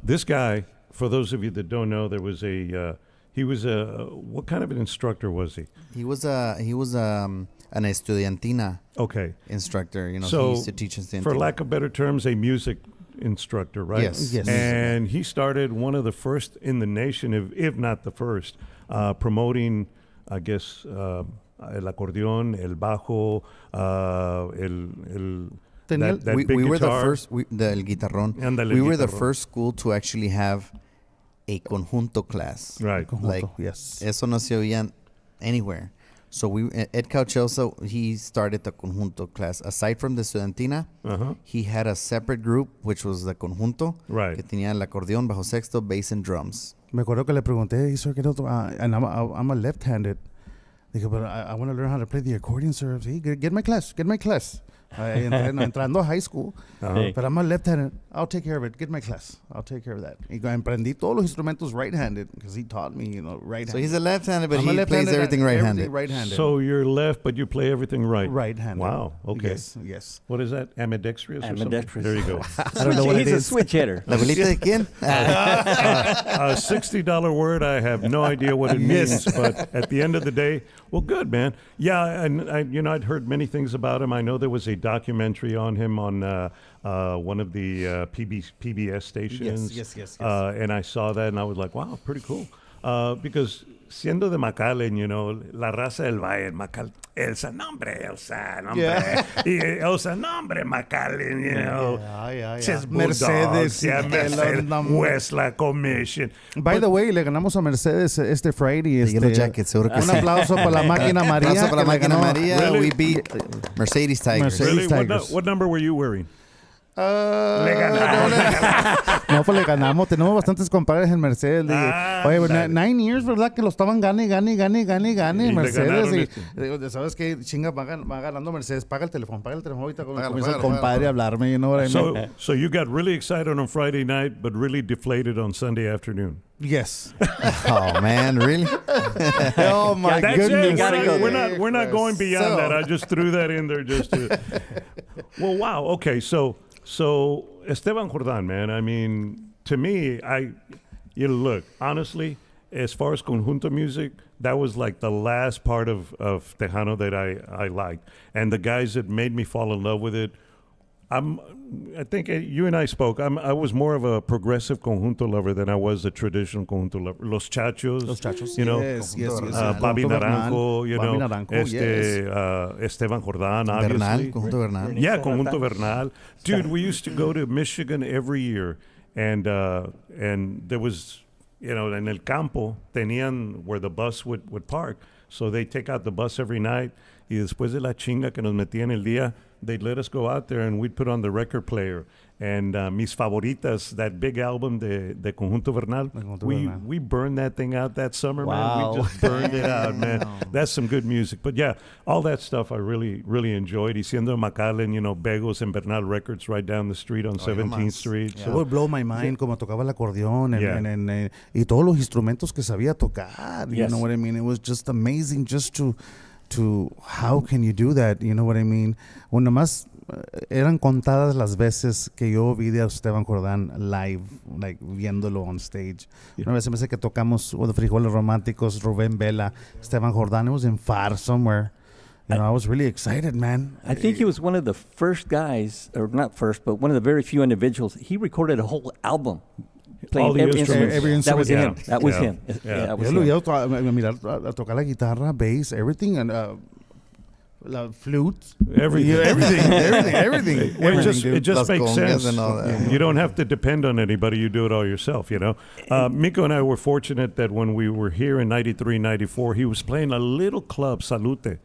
Speaker 1: This guy, for those of you that don't know, there was what kind of an instructor was he?
Speaker 4: He was an estudiantina
Speaker 1: Okay.
Speaker 4: instructor. You know,
Speaker 1: So,
Speaker 4: he used to teach us.
Speaker 1: For lack of better terms, a music instructor, right?
Speaker 4: Yes.
Speaker 3: Yes.
Speaker 1: And he started one of the first in the nation, if not the first, promoting, I guess, el acordeón, el bajo,
Speaker 3: Tenía-
Speaker 1: that
Speaker 4: we,
Speaker 1: big
Speaker 4: we were the
Speaker 1: guitar.
Speaker 4: first. El guitarrón.
Speaker 1: Ándale,
Speaker 4: We
Speaker 1: el
Speaker 4: were the
Speaker 1: guitarrón.
Speaker 4: first school to actually have a conjunto class.
Speaker 1: Right.
Speaker 3: Conjunto,
Speaker 4: Like,
Speaker 3: yes.
Speaker 4: Eso no se oía anywhere. So Ed Cauchelso, he started the conjunto class. Aside from the estudiantina,
Speaker 1: Uh-huh.
Speaker 4: he had a separate group, which was the conjunto,
Speaker 1: Right.
Speaker 4: que tenía el acordeón, bajo sexto, bass and drums.
Speaker 3: Me acuerdo que le pregunté, hey, sir, and I'm a left-handed. Dije, but I want to learn how to play the accordion, sir. Sí, get my class. Entrando a high school.
Speaker 1: Uh-huh.
Speaker 3: But I'm a left-handed. I'll take care of it. Get my class. I'll take care of that. Y aprendí todos los instrumentos right-handed because he taught me, you know, right-handed.
Speaker 4: So he's a left-handed, but
Speaker 3: I'm a
Speaker 4: he
Speaker 3: left-handed
Speaker 4: plays everything
Speaker 3: and
Speaker 4: right-handed.
Speaker 3: right-handed.
Speaker 1: So you're left, but you play everything right.
Speaker 3: right-handed.
Speaker 1: Wow. Okay.
Speaker 3: Yes, yes.
Speaker 1: What is that? Ambidextrous or something?
Speaker 2: Ambidextrous.
Speaker 1: There you go.
Speaker 3: I don't know what it
Speaker 2: He's a
Speaker 3: is.
Speaker 2: switch hitter.
Speaker 4: ¿La abuelita de quién?
Speaker 1: A $60 word. I have no idea what it means, but at the end of the day, well, good, man. Yeah, and I'd heard many things about him. I know there was a documentary on him on one of the PBS stations.
Speaker 3: yes.
Speaker 1: And I saw that, and I was like, wow, pretty cool. Because siendo de McAllen, you know, la raza del Valle, McAllen, Elsa, nombre, Elsa, nombre.
Speaker 3: Yeah.
Speaker 1: Y Elsa, nombre, McAllen, you know.
Speaker 3: Yeah.
Speaker 1: Says
Speaker 3: Mercedes.
Speaker 1: Bulldogs, yeah, Mercedes,
Speaker 3: Nom-
Speaker 1: Westlaw Commission.
Speaker 3: By the way, le ganamos a Mercedes este Friday.
Speaker 4: The Yellow Jackets, seguro que
Speaker 3: Un
Speaker 4: sí.
Speaker 3: aplauso para la máquina María.
Speaker 4: Aplauso para la
Speaker 3: que le
Speaker 4: máquina
Speaker 3: ganó-
Speaker 4: María.
Speaker 1: Really?
Speaker 4: We beat Mercedes Tigers.
Speaker 3: Mercedes.
Speaker 1: Really?
Speaker 3: Tigers.
Speaker 1: What number were you wearing? Le
Speaker 3: No, pues le ganamos. Tenemos bastantes compadres en Mercedes. Le dije, oye, pues,
Speaker 1: Ándale.
Speaker 3: 9 years, ¿verdad? Que lo estaban gane
Speaker 1: Y le
Speaker 3: Mercedes.
Speaker 1: ganaron
Speaker 3: Y, digo, ¿sabes qué? Chinga, va ganando Mercedes. Paga el teléfono ahorita.
Speaker 4: Págalo,
Speaker 3: Comienza el
Speaker 4: págalo,
Speaker 3: compadre a hablarme. You know what I mean?
Speaker 1: So you got really excited on Friday night, but really deflated on Sunday afternoon.
Speaker 3: Yes.
Speaker 4: Oh, man, really?
Speaker 3: Oh, my
Speaker 1: That's
Speaker 3: goodness.
Speaker 1: it.
Speaker 2: gotta go
Speaker 1: We're not going beyond
Speaker 3: So-
Speaker 1: that. I just threw that in there just to. Well, wow. Okay, so Esteban Jordan, man. I mean, to me, look, honestly, as far as conjunto music, that was like the last part of Tejano that I liked, and the guys that made me fall in love with it. I think you and I spoke. I was more of a progressive conjunto lover than I was a traditional conjunto lover. Los Chachos, you know,
Speaker 3: Yes.
Speaker 1: Bobby
Speaker 3: Conjunto
Speaker 1: Naranjo, you
Speaker 3: Bobby
Speaker 1: know,
Speaker 3: Naranjo, yes.
Speaker 1: Esteban Jordan,
Speaker 4: Bernal,
Speaker 1: obviously.
Speaker 4: conjunto Bernal.
Speaker 1: Yeah, Conjunto Bernal. Dude, we used to go to Michigan every year, and there was, you know, en el campo tenían where the bus would park, so they take out the bus every night, y después de la chinga que nos metían el día, they'd let us go out there and we'd put on the record player. And Mis Favoritas, that big album, de Conjunto Vernal, we burned that thing out that summer, man. We just burned it out, man. That's some good music. But yeah, all that stuff I really, really enjoyed. Y siendo McAllen, you know, Begos and Bernal Records right down the street on 17th Street.
Speaker 3: It would blow my mind como tocaba el acordeón y todos los instrumentos que sabía tocar. You know what I mean? It was just amazing just to how can you do that? You know what I mean? Bueno, más eran contadas las veces que yo vi a Esteban Jordán live, like viéndolo on stage. Una vez me hace que tocamos Los Frijoles Románticos, Rubén Vela, Esteban Jordán. It was in Far somewhere. You know, I was really excited, man.
Speaker 2: I think he was one of the first guys, or not first, but one of the very few individuals. He recorded a whole album. Playing every instrument. That was him. That was him. Yeah, that was him.
Speaker 3: Yo mirar a tocar la guitarra, bass, everything, and la flute,
Speaker 1: everything.
Speaker 3: Everything.
Speaker 1: It just makes sense. You don't have to depend on anybody. You do it all yourself, you know. Mico and I were fortunate that when we were here in 93, 94, he was playing a little club, Salute,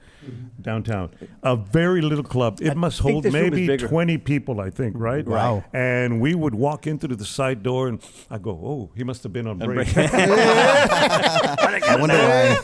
Speaker 1: downtown. A very little club. It must hold maybe 20 people, I think, right?
Speaker 3: Wow.
Speaker 1: And we would walk into the side door, and I go, oh, he must have been on break.
Speaker 4: I wonder why.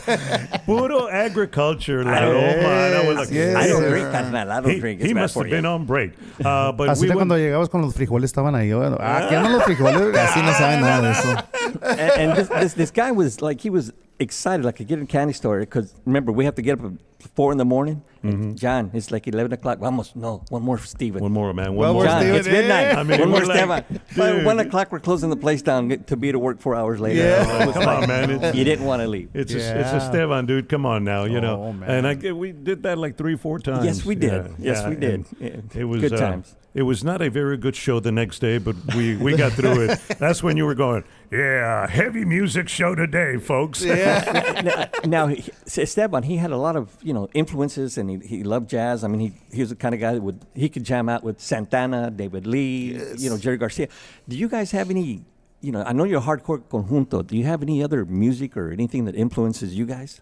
Speaker 1: Puro agriculture. Like, oh, man. I was like,
Speaker 2: I don't drink, carnal. I don't drink.
Speaker 1: He must have been on break. But
Speaker 3: así cuando llegabas con los frijoles estaban ahí. ¿Qué andan los frijoles?
Speaker 4: Así no saben nada de eso.
Speaker 2: And this guy was like, he was excited, like a kid in a candy store, because remember, we have to get up at 4 in the morning. And John, it's like 11 o'clock. Vamos, no, one more for Steven.
Speaker 1: One more, man.
Speaker 3: One more.
Speaker 2: John, it's midnight.
Speaker 1: I mean,
Speaker 2: one more,
Speaker 1: we're like,
Speaker 2: Esteban. By 1 o'clock, we're closing the place down to be to work 4 hours later.
Speaker 1: Yeah. Come on, man.
Speaker 2: You didn't want to leave.
Speaker 1: It's Esteban, dude. Come on now, you know.
Speaker 3: Man.
Speaker 1: And we did that like 3-4 times.
Speaker 2: Yes, we did. Yes, we did.
Speaker 1: It was
Speaker 2: good times.
Speaker 1: It was not a very good show the next day, but we got through it. That's when you were going, yeah, heavy music show today, folks.
Speaker 2: Yeah. Now, Esteban, he had a lot of, you know, influences, and he loved jazz. I mean, he was the kind of guy that he could jam out with Santana, David Lee, you know, Jerry Garcia. Do you guys have any, you know, I know you're a hardcore conjunto. Do you have any other music or anything that influences you guys?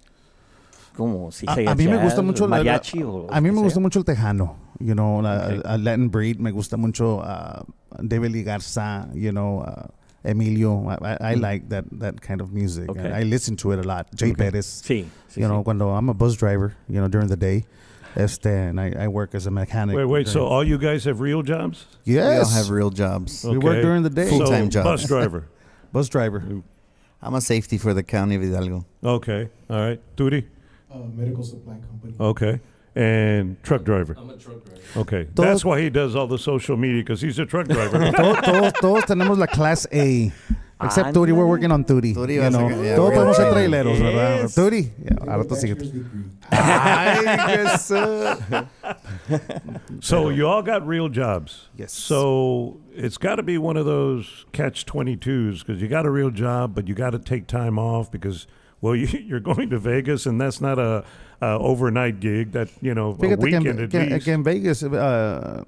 Speaker 2: Como si sea
Speaker 3: a mí me gusta
Speaker 2: jazz,
Speaker 3: mucho
Speaker 2: mariachi
Speaker 3: a mí me gusta mucho el tejano, you know, a Latin breed. Me gusta mucho David Lee Garza, you know, Emilio. I like that kind of music.
Speaker 2: Okay.
Speaker 3: And I listen to it a lot. Jay Perez.
Speaker 2: Sí,
Speaker 3: you know, cuando I'm a bus driver, you know, during the day, and I work as a mechanic.
Speaker 1: Wait. So all you guys have real jobs?
Speaker 3: Yes.
Speaker 4: We all have real jobs.
Speaker 3: We work during the day.
Speaker 4: Full-time job.
Speaker 1: Bus driver.
Speaker 3: Bus driver.
Speaker 4: I'm a safety for the county of Hidalgo.
Speaker 1: Okay. All right. Turi?
Speaker 5: Medical supply company.
Speaker 1: Okay. And truck driver.
Speaker 5: I'm a truck driver.
Speaker 1: Okay. That's why he does all the social media, because he's a truck driver.
Speaker 3: todos tenemos la class A. Except Turi, we're working on Turi.
Speaker 4: Turi
Speaker 3: you
Speaker 4: va a
Speaker 3: know.
Speaker 4: sacar- yeah,
Speaker 3: Todos
Speaker 4: we're
Speaker 3: podemos ser
Speaker 4: gonna
Speaker 3: traileros, ¿verdad?
Speaker 1: Yes.
Speaker 3: Turi. Ahora tú
Speaker 5: Bachelor's
Speaker 3: sigue.
Speaker 5: degree.
Speaker 3: Yes,
Speaker 1: So you all got real jobs.
Speaker 3: Yes.
Speaker 1: So it's got to be one of those catch-22s, because you got a real job, but you got to take time off because, well, you're going to Vegas, and that's not a overnight gig. That, you know, a
Speaker 3: Fíjate
Speaker 1: weekend at least.
Speaker 3: que en Vegas, a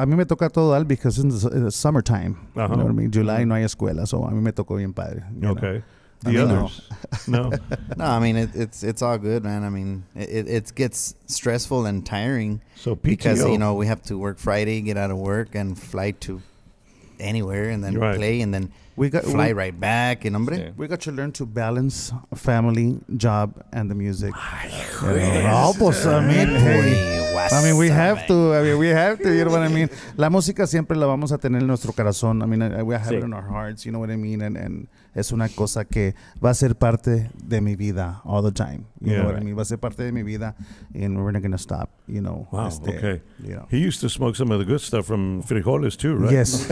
Speaker 3: mí me toca todo dar because it's the summertime. You know what I mean? July no hay escuela, so a mí me tocó bien padre. You know?
Speaker 1: Okay.
Speaker 3: I
Speaker 1: The
Speaker 3: mean,
Speaker 1: others, no.
Speaker 4: No, I mean it's all good, man. I mean it gets stressful and tiring
Speaker 1: So PTO.
Speaker 4: because you know we have to work Friday, get out of work, and fly to anywhere, and then
Speaker 1: Right.
Speaker 4: play, and then
Speaker 3: We got
Speaker 4: fly right back. And hombre,
Speaker 3: we got to learn to balance family, job, and the music. No, pues I mean, we have to. You know what I mean? La música siempre la vamos a tener en nuestro corazón. I mean, we have it in our hearts. You know what I mean? And es una cosa que va a ser parte de mi vida all the time. You know what I mean? Va a ser parte de mi vida, and we're not gonna stop. You know.
Speaker 1: Wow. Okay.
Speaker 3: You know.
Speaker 1: He used to smoke some of the good stuff from frijoles too, right?
Speaker 3: Yes.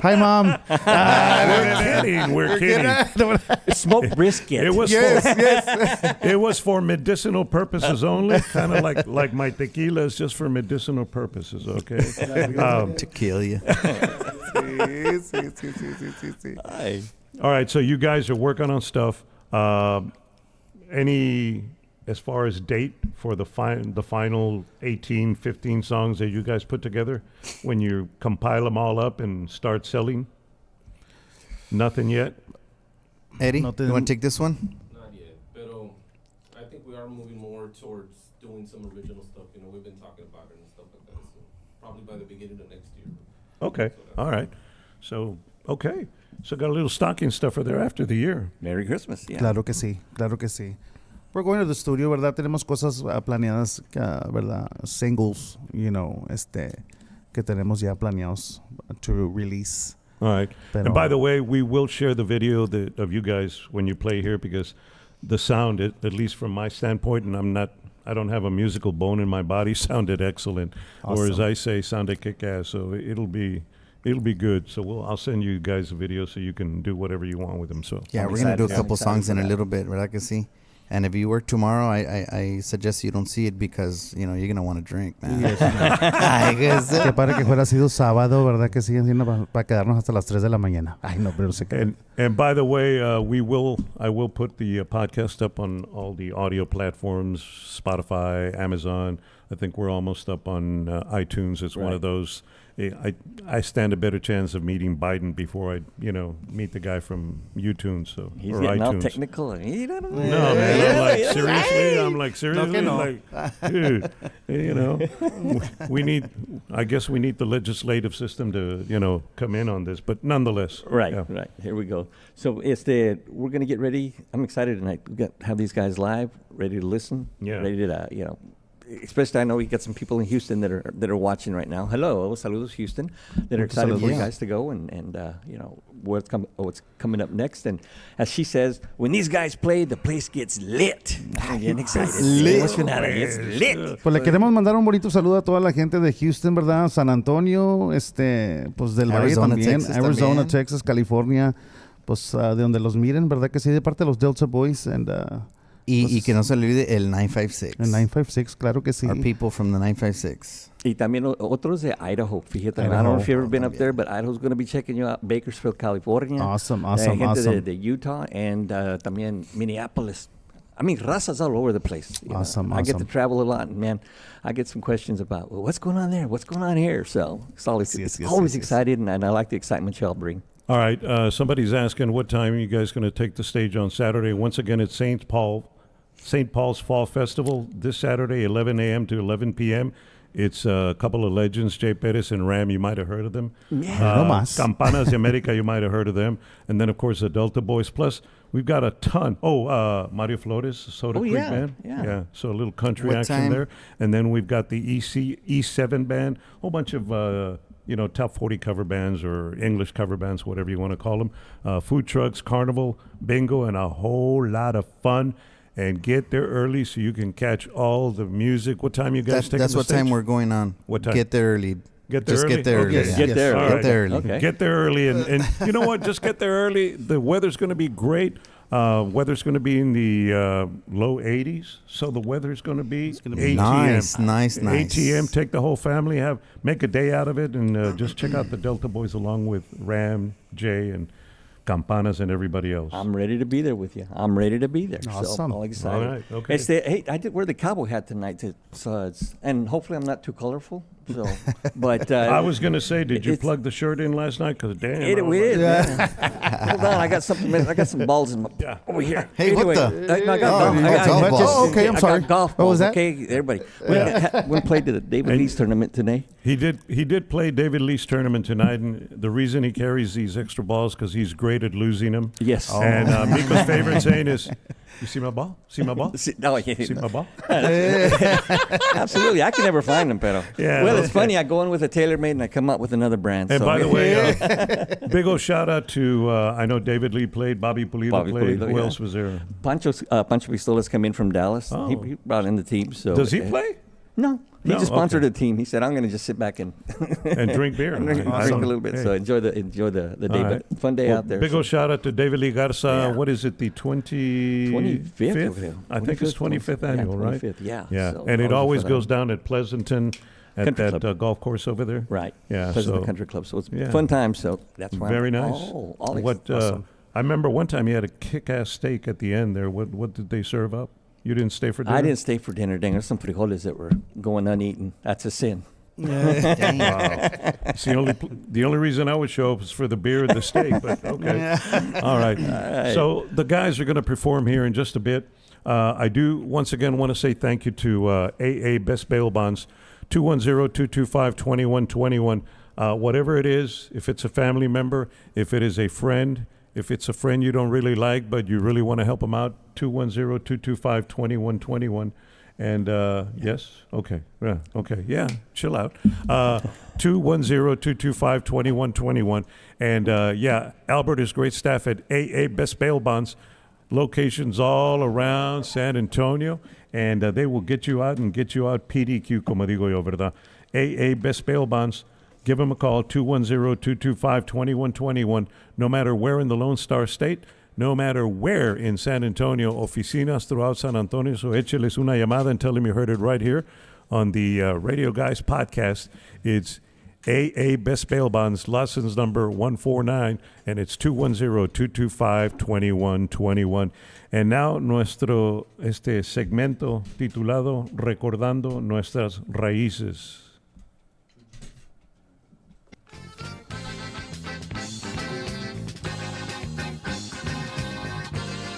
Speaker 3: Hi, Mom.
Speaker 1: We're kidding.
Speaker 2: Smoked brisket.
Speaker 1: It was
Speaker 3: Yes.
Speaker 1: it was for medicinal purposes only, kind of like my tequila is just for medicinal purposes. Okay.
Speaker 4: to kill you.
Speaker 2: Ay.
Speaker 1: All right. So you guys are working on stuff. Any, as far as date for the final 18, 15 songs that you guys put together, when you compile them all up and start selling? Nothing yet?
Speaker 4: Eddie,
Speaker 3: Nothing.
Speaker 4: you want to take this one?
Speaker 5: Not yet, pero I think we are moving more towards
Speaker 6: doing some original stuff. You know, we've been talking about it and stuff like that. So probably by the beginning of next year.
Speaker 1: Okay. All right. So, okay. So got a little stocking stuffer there after the year.
Speaker 2: Merry Christmas. Yeah.
Speaker 3: Claro que sí, claro que sí. We're going to the studio, ¿verdad? Tenemos cosas planeadas, ¿verdad? Singles, you know, que tenemos ya planeados to release.
Speaker 1: All right.
Speaker 3: Pero-
Speaker 1: And by the way, we will share the video of you guys when you play here because the sound, at least from my standpoint, and I don't have a musical bone in my body, sounded excellent. Or as
Speaker 3: Awesome.
Speaker 1: I say, sounded kick-ass. So it'll be good. So I'll send you guys a video so you can do whatever you want with them. So
Speaker 4: Yeah,
Speaker 2: I'm
Speaker 4: we're gonna do a
Speaker 2: excited.
Speaker 4: couple
Speaker 2: I'm excited
Speaker 4: songs
Speaker 2: for
Speaker 4: in a
Speaker 2: that.
Speaker 4: little bit, ¿verdad que sí? And if you work tomorrow, I suggest you don't see it because you know you're gonna want to drink, man. Ay, que sí.
Speaker 3: Que para que fuera sido sábado, ¿verdad? Que siguen siendo para quedarnos hasta las 3 de la mañana. Ay, no, pero se quedan.
Speaker 1: And by the way, I will put the podcast up on all the audio platforms, Spotify, Amazon. I think we're almost up on iTunes. It's one
Speaker 2: Right.
Speaker 1: of those. I stand a better chance of meeting Biden before I meet the guy from YouTube. So
Speaker 2: He's
Speaker 1: or
Speaker 2: getting all
Speaker 1: iTunes.
Speaker 2: technical. And he don't know.
Speaker 1: No, man. I'm like seriously.
Speaker 3: no.
Speaker 1: Like, dude, I guess we need the legislative system to come in on this. But nonetheless,
Speaker 2: Right,
Speaker 1: yeah.
Speaker 2: right. Here we go. So we're gonna get ready. I'm excited tonight. We have these guys live, ready to listen.
Speaker 1: Yeah.
Speaker 2: Ready to especially I know we got some people in Houston that are watching right now. Hello, saludos Houston. That are excited for you
Speaker 4: saludos.
Speaker 2: guys to go and what's coming up next. And as she says, when these guys play, the place gets lit. I'm getting excited. Emocionada. It's lit.
Speaker 3: Pues le queremos mandar un bonito saludo a toda la gente de Houston, ¿verdad? San Antonio, pues del Valle
Speaker 4: Arizona,
Speaker 3: también,
Speaker 4: Texas
Speaker 3: Arizona,
Speaker 4: también.
Speaker 3: Texas, California, pues de donde los miren, ¿verdad? Que sí, de parte de los Delta Boyz and
Speaker 4: Y que no se le olvide el 956.
Speaker 3: el 956, claro que sí.
Speaker 4: Our people from the 956.
Speaker 2: Y también otros de Idaho. Fíjate, I don't
Speaker 3: Idaho.
Speaker 2: know if you've ever been up there, but Idaho's going to be checking you out. Bakersfield, California.
Speaker 3: Awesome,
Speaker 2: Gente
Speaker 3: awesome.
Speaker 2: de Utah and también Minneapolis. I mean, razas all over the place. you know.
Speaker 3: Awesome,
Speaker 2: I get to
Speaker 3: awesome.
Speaker 2: travel a lot, and man, I get some questions about, well, what's going on there? What's going on here? So it's always,
Speaker 3: Yes,
Speaker 2: always
Speaker 3: yes.
Speaker 2: excited, and I like the excitement y'all bring.
Speaker 1: All right. Somebody's asking what time are you guys going to take the stage on Saturday. Once again, it's St. Paul's Fall Festival this Saturday, 11 a.m. to 11 p.m. It's a couple of legends, Jay Perez and Ram. You might have heard of them.
Speaker 2: Yeah.
Speaker 3: No más.
Speaker 1: Campanas de America, you might have heard of them. And then, of course, the Delta Boyz. Plus, we've got a ton. Mario Flores, Soda
Speaker 2: Oh,
Speaker 1: Creek
Speaker 2: yeah,
Speaker 1: Band.
Speaker 2: yeah.
Speaker 1: So a little country
Speaker 4: What
Speaker 1: action
Speaker 4: time?
Speaker 1: there. And then we've got the E7 Band, a whole bunch of top 40 cover bands or English cover bands, whatever you want to call them. Food trucks, carnival, bingo, and a whole lot of fun. And get there early so you can catch all the music. What time you guys taking
Speaker 4: That's
Speaker 1: the
Speaker 4: what
Speaker 1: stage?
Speaker 4: time we're going on.
Speaker 1: What time?
Speaker 4: Get there early.
Speaker 1: Get there
Speaker 4: Just
Speaker 1: early?
Speaker 4: get there early.
Speaker 1: Okay.
Speaker 4: yeah.
Speaker 2: Get there
Speaker 1: All
Speaker 2: early.
Speaker 1: right.
Speaker 4: Get there early.
Speaker 2: Okay.
Speaker 1: Get there early, and you know what? Just get there early. The weather's going to be great. Weather's going to be in the low 80s, so the weather's going to be ATM.
Speaker 4: Nice.
Speaker 1: ATM. Take the whole family. Make a day out of it, and just check out the Delta Boyz along with Ram, Jay, and Campanas, and everybody else.
Speaker 2: I'm ready to be there with you. I'm ready to be there. So
Speaker 3: Awesome.
Speaker 2: all excited.
Speaker 1: All right, okay.
Speaker 2: Hey, I did wear the cowboy hat tonight, and hopefully I'm not too colorful. So, but
Speaker 1: I was going to say, did you
Speaker 2: it's-
Speaker 1: plug the shirt in last night? Because damn,
Speaker 2: It
Speaker 1: I was
Speaker 2: is.
Speaker 1: like-
Speaker 2: Man. Hold on, I got something. I got some balls in my over here.
Speaker 4: Hey, what the?
Speaker 2: I got golf.
Speaker 4: you
Speaker 2: I
Speaker 4: got golf balls.
Speaker 3: Oh, okay, I'm sorry.
Speaker 2: I got golf
Speaker 3: What
Speaker 2: balls.
Speaker 3: was that?
Speaker 2: Okay, everybody. We played the David Lee's tournament today.
Speaker 1: He did play David Lee's tournament tonight, and the reason he carries these extra balls because he's great at losing them.
Speaker 2: Yes.
Speaker 1: And Mico's favorite saying is, "You see my ball? See my ball? See
Speaker 2: No, yeah,
Speaker 1: my ball?"
Speaker 2: absolutely. I can never find them, pero.
Speaker 1: Yeah,
Speaker 2: Well, it's
Speaker 1: okay.
Speaker 2: funny. I go in with a TaylorMade and I come out with another brand.
Speaker 1: And
Speaker 2: so.
Speaker 1: by the way, big old shout out to I know David Lee played, Bobby Pulido
Speaker 2: Bobby
Speaker 1: played.
Speaker 2: Pulido,
Speaker 1: Who
Speaker 2: yeah.
Speaker 1: else was there?
Speaker 2: Pancho Pistolas come in from Dallas.
Speaker 1: Oh.
Speaker 2: He brought in the team. So
Speaker 1: Does he play?
Speaker 2: No, he
Speaker 1: No,
Speaker 2: just sponsored
Speaker 1: okay.
Speaker 2: the team. He said, "I'm going to just sit back and
Speaker 1: And drink beer.
Speaker 2: and drink
Speaker 1: Awesome.
Speaker 2: a little bit."
Speaker 1: Hey.
Speaker 2: So enjoy the day,
Speaker 1: All right.
Speaker 2: but fun day
Speaker 1: Well,
Speaker 2: out there.
Speaker 1: Big
Speaker 2: So
Speaker 1: old shout out to David Lee Garza.
Speaker 2: Yeah.
Speaker 1: What is it? The
Speaker 2: 25th, creo.
Speaker 1: I think it's 25th annual, right?
Speaker 2: 25th, yeah.
Speaker 1: Yeah,
Speaker 2: So
Speaker 1: and it always
Speaker 2: for
Speaker 1: goes
Speaker 2: that.
Speaker 1: down at Pleasanton at
Speaker 2: Country
Speaker 1: that
Speaker 2: Club.
Speaker 1: golf course over there.
Speaker 2: Right.
Speaker 1: Yeah,
Speaker 2: Pleasant
Speaker 1: so-
Speaker 2: Country Club. So it's
Speaker 1: Yeah.
Speaker 2: fun time. So that's why.
Speaker 1: Very nice.
Speaker 2: All
Speaker 1: What
Speaker 2: awesome.
Speaker 1: I remember one time you had a kick-ass steak at the end there. What did they serve up? You didn't stay for dinner?
Speaker 2: I didn't stay for dinner. Dang, there's some frijoles that were going uneaten. That's a sin.
Speaker 1: Wow. It's the only reason I would show up is for the beer and the steak, but okay. All right. So the guys are going to perform here in just a bit. I do once again want to say thank you to AA Best Bail Bonds, 210-225-2121. Whatever it is, if it's a family member, if it is a friend, if it's a friend you don't really like but you really want to help them out, 210-225-2121. And yes, okay, yeah, chill out. 210-225-2121. And yeah, Albert is great staff at AA Best Bail Bonds, locations all around San Antonio, and they will get you out and get you out PDQ, como digo yo, verdad? AA Best Bail Bonds. Give them a call, 210-225-2121. No matter where in the Lone Star State, no matter where in San Antonio, oficinas throughout San Antonio. So écheles una llamada and tell them you heard it right here on the Radio Guys podcast. It's AA Best Bail Bonds, license number 149, and it's 210-225-2121. And now nuestro segmento titulado Recordando Nuestras Raíces.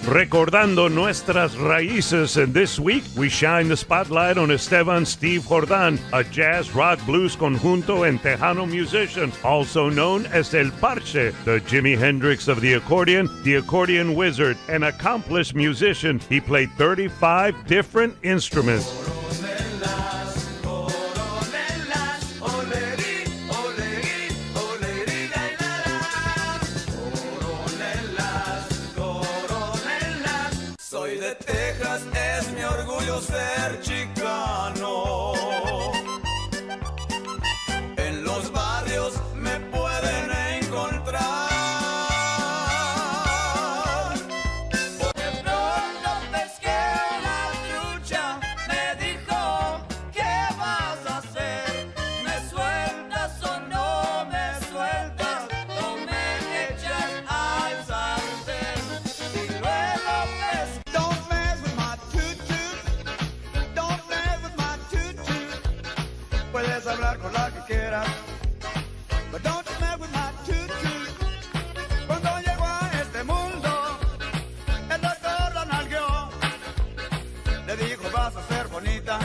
Speaker 1: Recordando nuestras raíces, and this week we shine the spotlight on Esteban Steve Jordan, a jazz, rock, blues conjunto and Tejano musician, also known as El Parche, the Jimi Hendrix of the accordion wizard, an accomplished musician. He played 35 different instruments.
Speaker 7: Ser chicano, en los barrios me pueden encontrar, porque pronto pesqué una trucha, me dijo, ¿qué vas a hacer? ¿Me sueltas o no me sueltas? No me echas al sartén, y luego pesqué. Don't mess with my toot-toot. Puedes hablar con la que quieras, but don't you mess with my toot-toot. Cuando llegó a este mundo, el doctor la nalgueó, le dijo vas a ser bonita.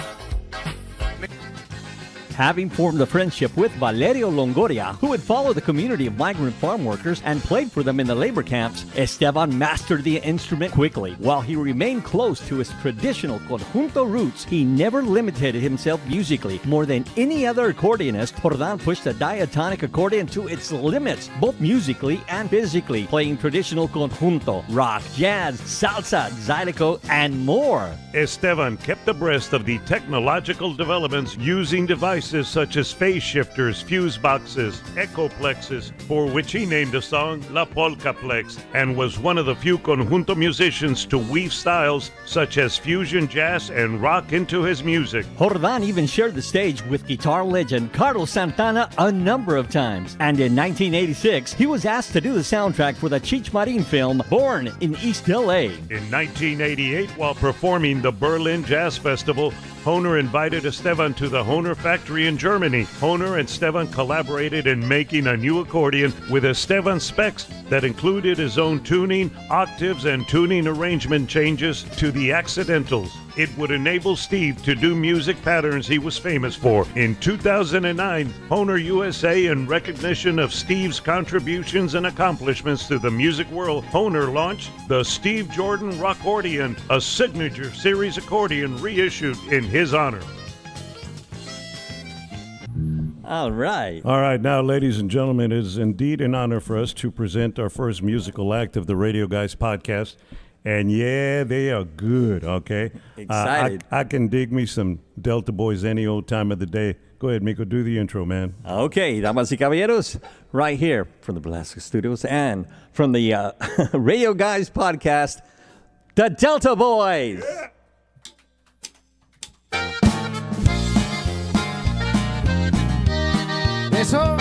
Speaker 2: Having formed a friendship with Valerio Longoria, who would follow the community of migrant farm workers and played for them in the labor camps, Esteban mastered the instrument quickly. While he remained close to his traditional conjunto roots, he never limited himself musically. More than any other accordionist, Jordan pushed the diatonic accordion to its limits, both musically and physically, playing traditional conjunto, rock, jazz, salsa, zydeco, and more.
Speaker 1: Esteban kept abreast of the technological developments using devices such as phase shifters, fuse boxes, echoplexes, for which he named a song La Polkaplex, and was one of the few conjunto musicians to weave styles such as fusion jazz and rock into his music.
Speaker 2: Jordan even shared the stage with guitar legend Carlos Santana a number of times. And in 1986, he was asked to do the soundtrack for the Cheech Marin film Born in East LA.
Speaker 1: In 1988, while performing the Berlin Jazz Festival, Hohner invited Esteban to the Hohner factory in Germany. Hohner and Esteban collaborated in making a new accordion with Esteban specs that included his own tuning, octaves, and tuning arrangement changes to the accidentals. It would enable Steve to do music patterns he was famous for. In 2009, Hohner USA, in recognition of Steve's contributions and accomplishments to the music world, Hohner launched the Steve Jordan Rockordion, a signature series accordion reissued in his honor.
Speaker 2: All right.
Speaker 1: All right, now, ladies and gentlemen, it is indeed an honor for us to present our first musical act of the Radio Guys podcast. And yeah, they are good, okay?
Speaker 2: Excited.
Speaker 1: I can dig me some Delta Boyz any old time of the day. Go ahead, Mico, do the intro, man.
Speaker 2: Okay, damas y caballeros, right here from the Velasco Studios and from the Radio Guys podcast, the Delta Boyz.
Speaker 1: Yeah.
Speaker 3: Eso.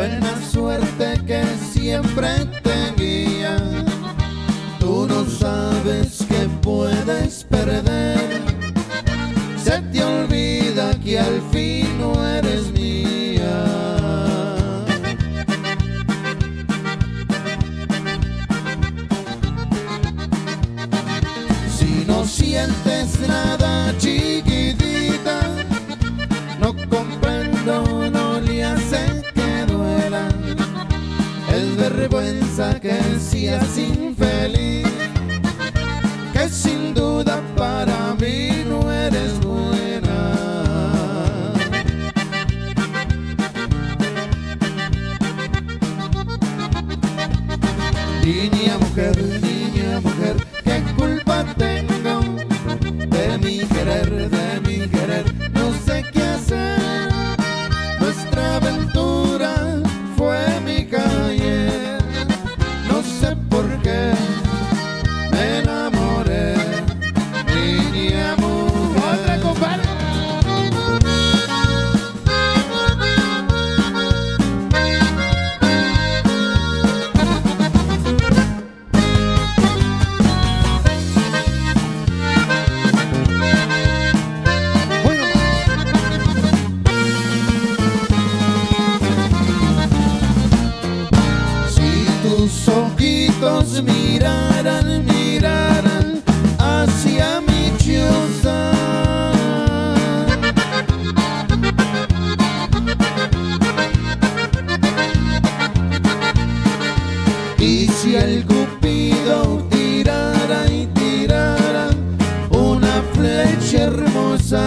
Speaker 4: buena suerte que siempre te guía. Tú no sabes que puedes perder. Se te olvida que al fin no eres mía. Si no sientes nada, chiquitita, no comprendo, no le hace que duela. Es vergüenza que seas infeliz, que sin duda para mí no eres buena. Niña mujer, ¿qué culpa tengo de mi querer? No sé qué hacer. Nuestra aventura fue mi calle. No sé por qué me enamoré. Niña mujer. ¡Otra, compadre! Si tus ojitos miraran hacia mi choza, y si el cupido tirara una flecha hermosa,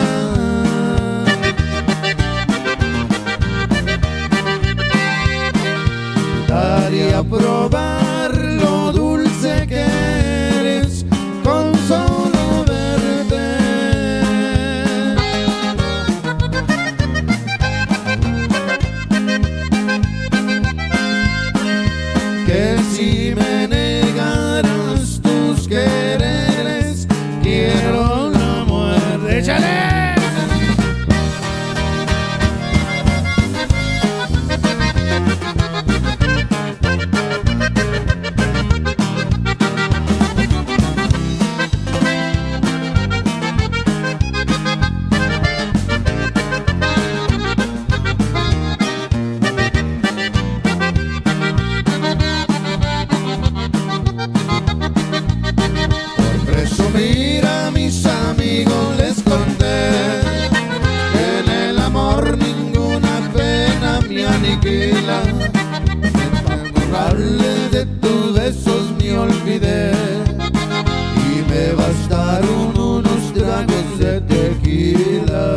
Speaker 4: daría a probar lo dulce que eres con solo verte. Que si me negaras tus quereres, quiero la muerte. ¡Échale! Por presumir a mis amigos les conté que en el amor ninguna pena me aniquila. Para borrarles de tus besos me olvidé y me bastaron unos tragos de tequila.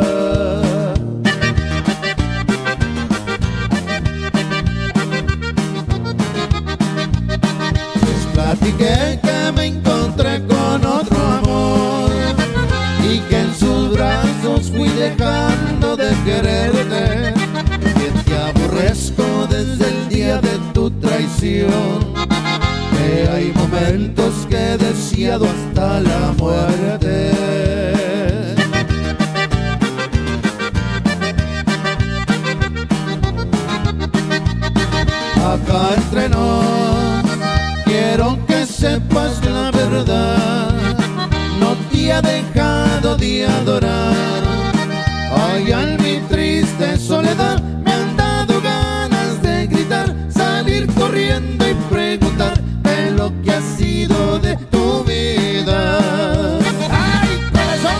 Speaker 4: Les platiqué que me encontré con otro amor y que en sus brazos fui dejando de quererte, que te aborrezco desde el día de tu traición, que hay momentos que he deseado hasta la muerte. Acá entre nos, quiero que sepas la verdad, no te ha dejado de adorar. Ay, en mi triste soledad me han dado ganas de gritar, salir corriendo y preguntar de lo que ha sido de tu vida. ¡Ay, corazón!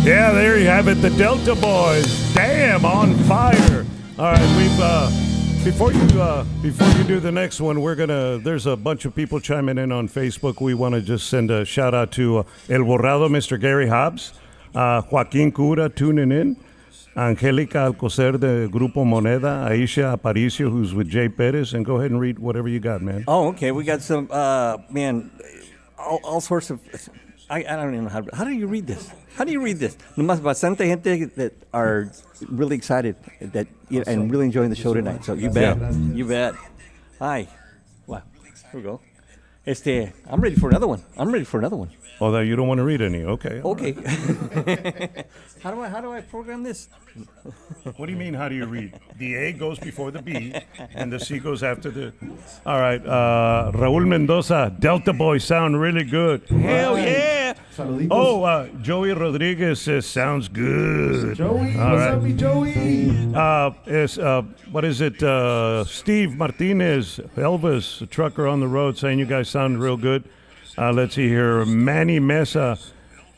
Speaker 1: Yeah, there you have it, the Delta Boyz. Damn, on fire. All right, before you do the next one, there's a bunch of people chiming in on Facebook. We want to just send a shout out to El Borrado, Mr. Gary Hobbs, Joaquín Cura tuning in, Angélica Alcocer de Grupo Moneda, Aisha Aparicio, who's with Jay Perez, and go ahead and read whatever you got, man.
Speaker 2: Oh, okay. We got some, man, all sorts of. I don't even know how do you read this? How do you read this? Nomás bastante gente that are really excited that and really enjoying the show tonight. So you bet. You bet. Hi. Wow. Here we go. I'm ready for another one.
Speaker 1: Oh, that you don't want to read any. Okay.
Speaker 2: Okay. How do I program this?
Speaker 1: What do you mean, how do you read? The A goes before the B, and the C goes after the... All right, Raul Mendoza, Delta Boyz sound really good. Hell yeah!
Speaker 5: Saluditos.
Speaker 1: Oh, Joey Rodriguez says, sounds good.
Speaker 5: Joey,
Speaker 1: All
Speaker 5: what's
Speaker 1: right.
Speaker 5: up, me Joey?
Speaker 1: What is it? Steve Martinez, Elvis, a trucker on the road, saying you guys sound real good. Let's see here. Manny Mesa.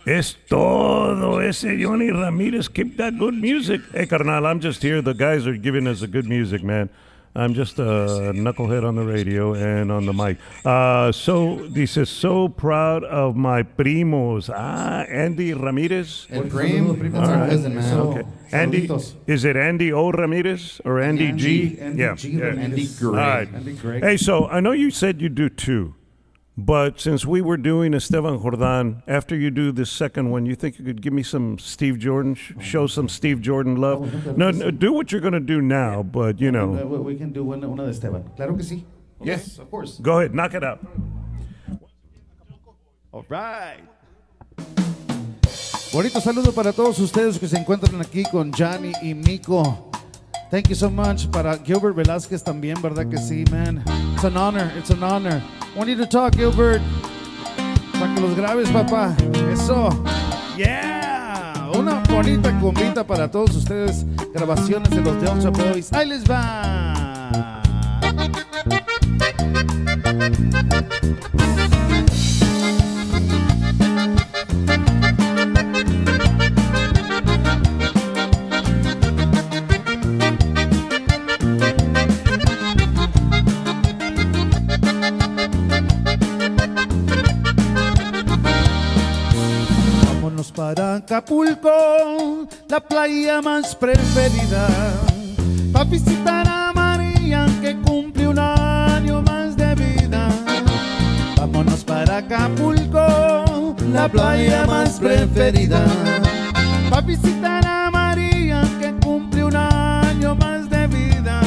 Speaker 1: Es todo ese Jonny Ramirez. Keep that good music. Hey, carnal, I'm just here. The guys are giving us the good music, man. I'm just a knucklehead on the radio and on the mic. This is so proud of my primos. Andy Ramirez.
Speaker 4: El Prim, that's our cousin, man.
Speaker 1: Okay. Andy,
Speaker 5: Saluditos.
Speaker 1: is it Andy O. Ramirez or Andy G?
Speaker 5: Andy G. Ramirez.
Speaker 4: Andy
Speaker 1: All
Speaker 4: Gray.
Speaker 1: right.
Speaker 5: Andy Gregg.
Speaker 1: Hey, so I know you said you do two, but since we were doing Esteban Jordan, after you do the second one, you think you could give me some Steve Jordan, show some Steve Jordan love? No, do what you're going to do now, but you know.
Speaker 5: We can do una de Esteban. Claro que sí. Yes, of course.
Speaker 1: Go ahead, knock it out.
Speaker 3: All right. Bonito saludo para todos ustedes que se encuentran aquí con Jonny y Mico. Thank you so much. Para Gilbert Velázquez también, ¿verdad que sí, man? It's an honor. I want you to talk, Gilbert. Para que los grabes, papá. Eso. Yeah. Una bonita cumbita para todos ustedes. Grabaciones de los Delta Boyz. Ahí les va. Vámonos para Acapulco, la playa más preferida, para visitar a María que cumple un año más de vida. Vámonos para Acapulco, la playa más preferida, para visitar a María que cumple un año más de vida.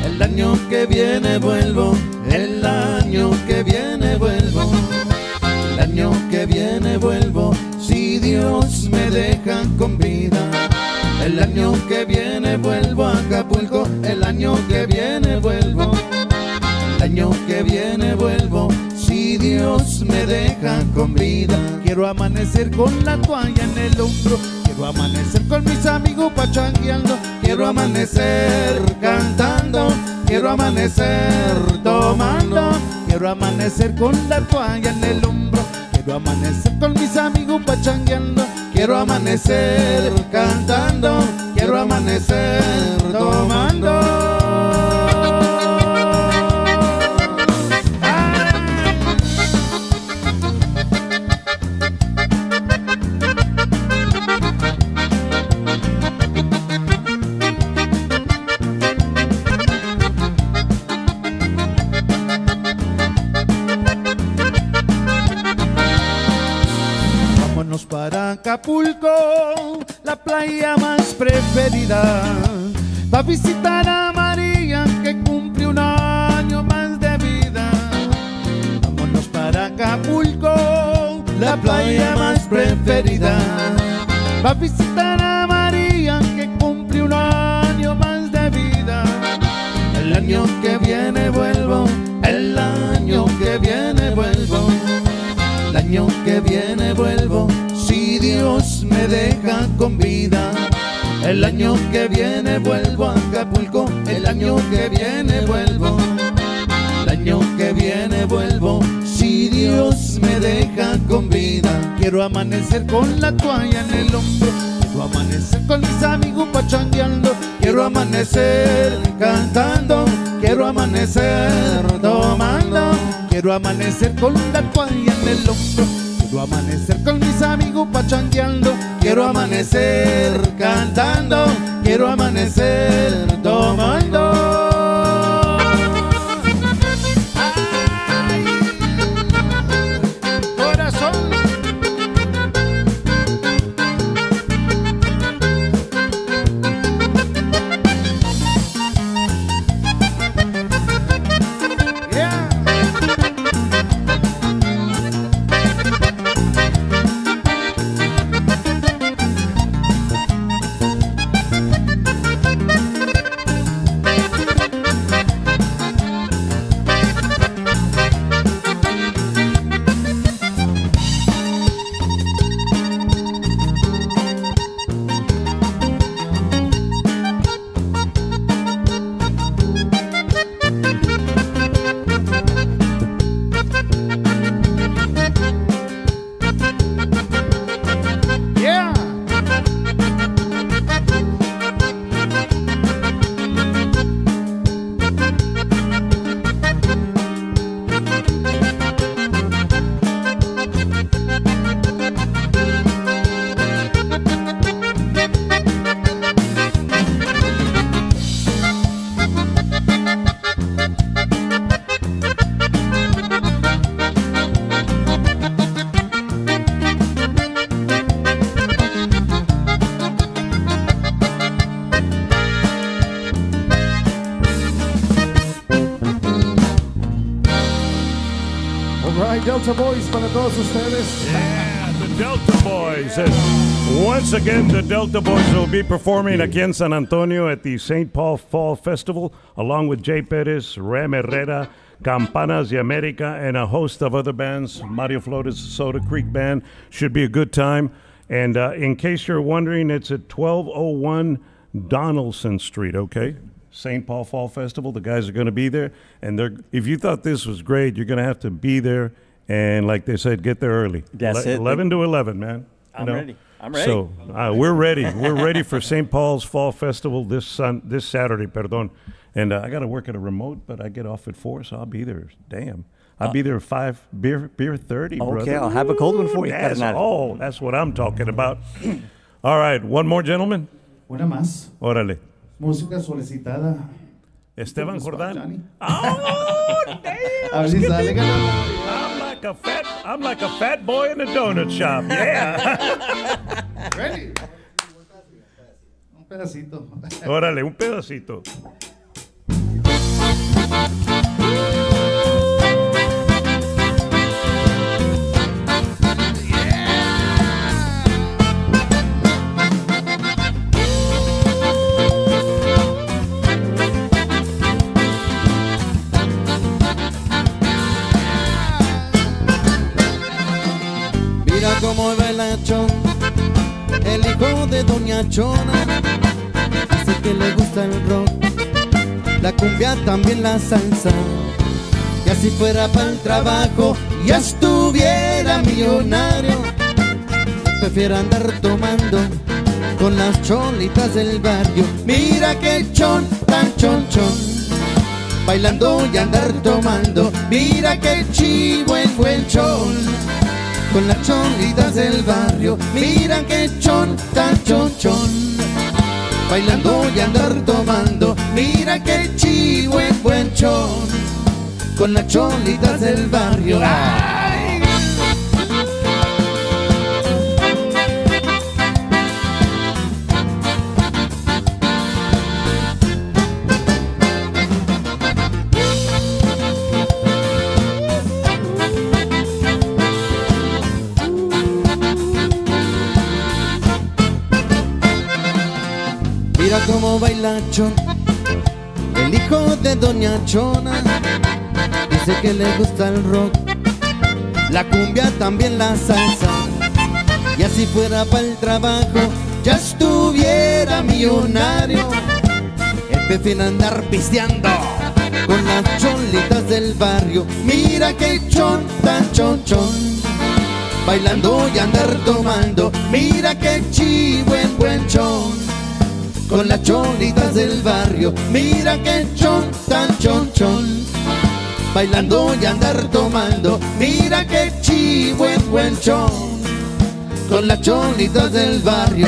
Speaker 3: El año que viene vuelvo, el año que viene vuelvo, el año que viene vuelvo, si Dios me deja con vida. El año que viene vuelvo a Acapulco, el año que viene vuelvo, el año que viene vuelvo, si Dios me deja con vida. Quiero amanecer con la toalla en el hombro, quiero amanecer con mis amigos pachangueando, quiero amanecer cantando, quiero amanecer tomando, quiero amanecer con la toalla en el hombro, quiero amanecer con mis amigos pachangueando, quiero amanecer cantando, quiero amanecer tomando. Vámonos para Acapulco, la playa más preferida, para visitar a María que cumple un año más de vida. Vámonos para Acapulco, la playa más preferida, para visitar a María que cumple un año más de vida. El año que viene vuelvo, el año que viene vuelvo, el año que viene vuelvo, si Dios me deja con vida. El año que viene vuelvo a Acapulco, el año que viene vuelvo, el año que viene vuelvo, si Dios me deja con vida. Quiero amanecer con la toalla en el hombro, quiero amanecer con mis amigos pachangueando, quiero amanecer cantando, quiero amanecer tomando, quiero amanecer con la toalla en el hombro, quiero amanecer con mis amigos pachangueando, quiero amanecer cantando, quiero amanecer tomando. Ay, corazón.
Speaker 5: Delta Boyz para todos ustedes.
Speaker 1: Yeah, the Delta Boyz. And once again, the Delta Boyz will be performing aquí en San Antonio at the St. Paul Fall Festival, along with Jay Perez, Ram Herrera, Campanas de America, and a host of other bands. Mario Flores' Soda Creek Band. Should be a good time. And in case you're wondering, it's at 1201 Donaldson Street, okay? St. Paul Fall Festival. The guys are going to be there. And if you thought this was great, you're going to have to be there. And like they said, get there early.
Speaker 2: That's it.
Speaker 1: 11 to 11, man.
Speaker 2: I'm ready. I'm ready.
Speaker 1: So we're ready. We're ready for St. Paul's Fall Festival this Saturday, perdón. And I got to work at a remote, but I get off at 4, so I'll be there. Damn. I'll be there at 5, beer 30, brother.
Speaker 2: Okay, I'll have a cold one for you.
Speaker 1: That's what I'm talking about. All right, one more, gentlemen.
Speaker 5: Una más.
Speaker 1: Órale.
Speaker 5: Música solicitada.
Speaker 1: Esteban Jordán.
Speaker 5: Johnny.
Speaker 1: Oh, damn.
Speaker 5: A ver si sale ganando.
Speaker 1: I'm like a fat boy in a donut shop. Yeah.
Speaker 5: Ready. Un pedacito.
Speaker 1: Órale, un pedacito.
Speaker 8: Mira cómo baila Chon, el hijo de Doña Chona. Dice que le gusta el rock, la cumbia, también la salsa. Y así fuera para el trabajo, ya estuviera millonario. Prefiero andar tomando con las cholitas del barrio. Mira que chon, tan chon chon, bailando y andar tomando. Mira que chivo el buen chon, con las cholitas del barrio. Mira que chon, tan chon chon, bailando y andar tomando. Mira que chivo el buen chon, con las cholitas del barrio. ¡Ay! Mira cómo baila Chon, el hijo de Doña Chona. Dice que le gusta el rock, la cumbia, también la salsa. Y así fuera para el trabajo, ya estuviera millonario. Él prefiere andar pisteando con las cholitas del barrio. Mira que chon, tan chon chon, bailando y andar tomando. Mira que chivo en buen chon, con las cholitas del barrio. Mira que chon, tan chon chon, bailando y andar tomando. Mira que chivo en buen chon, con las cholitas del barrio.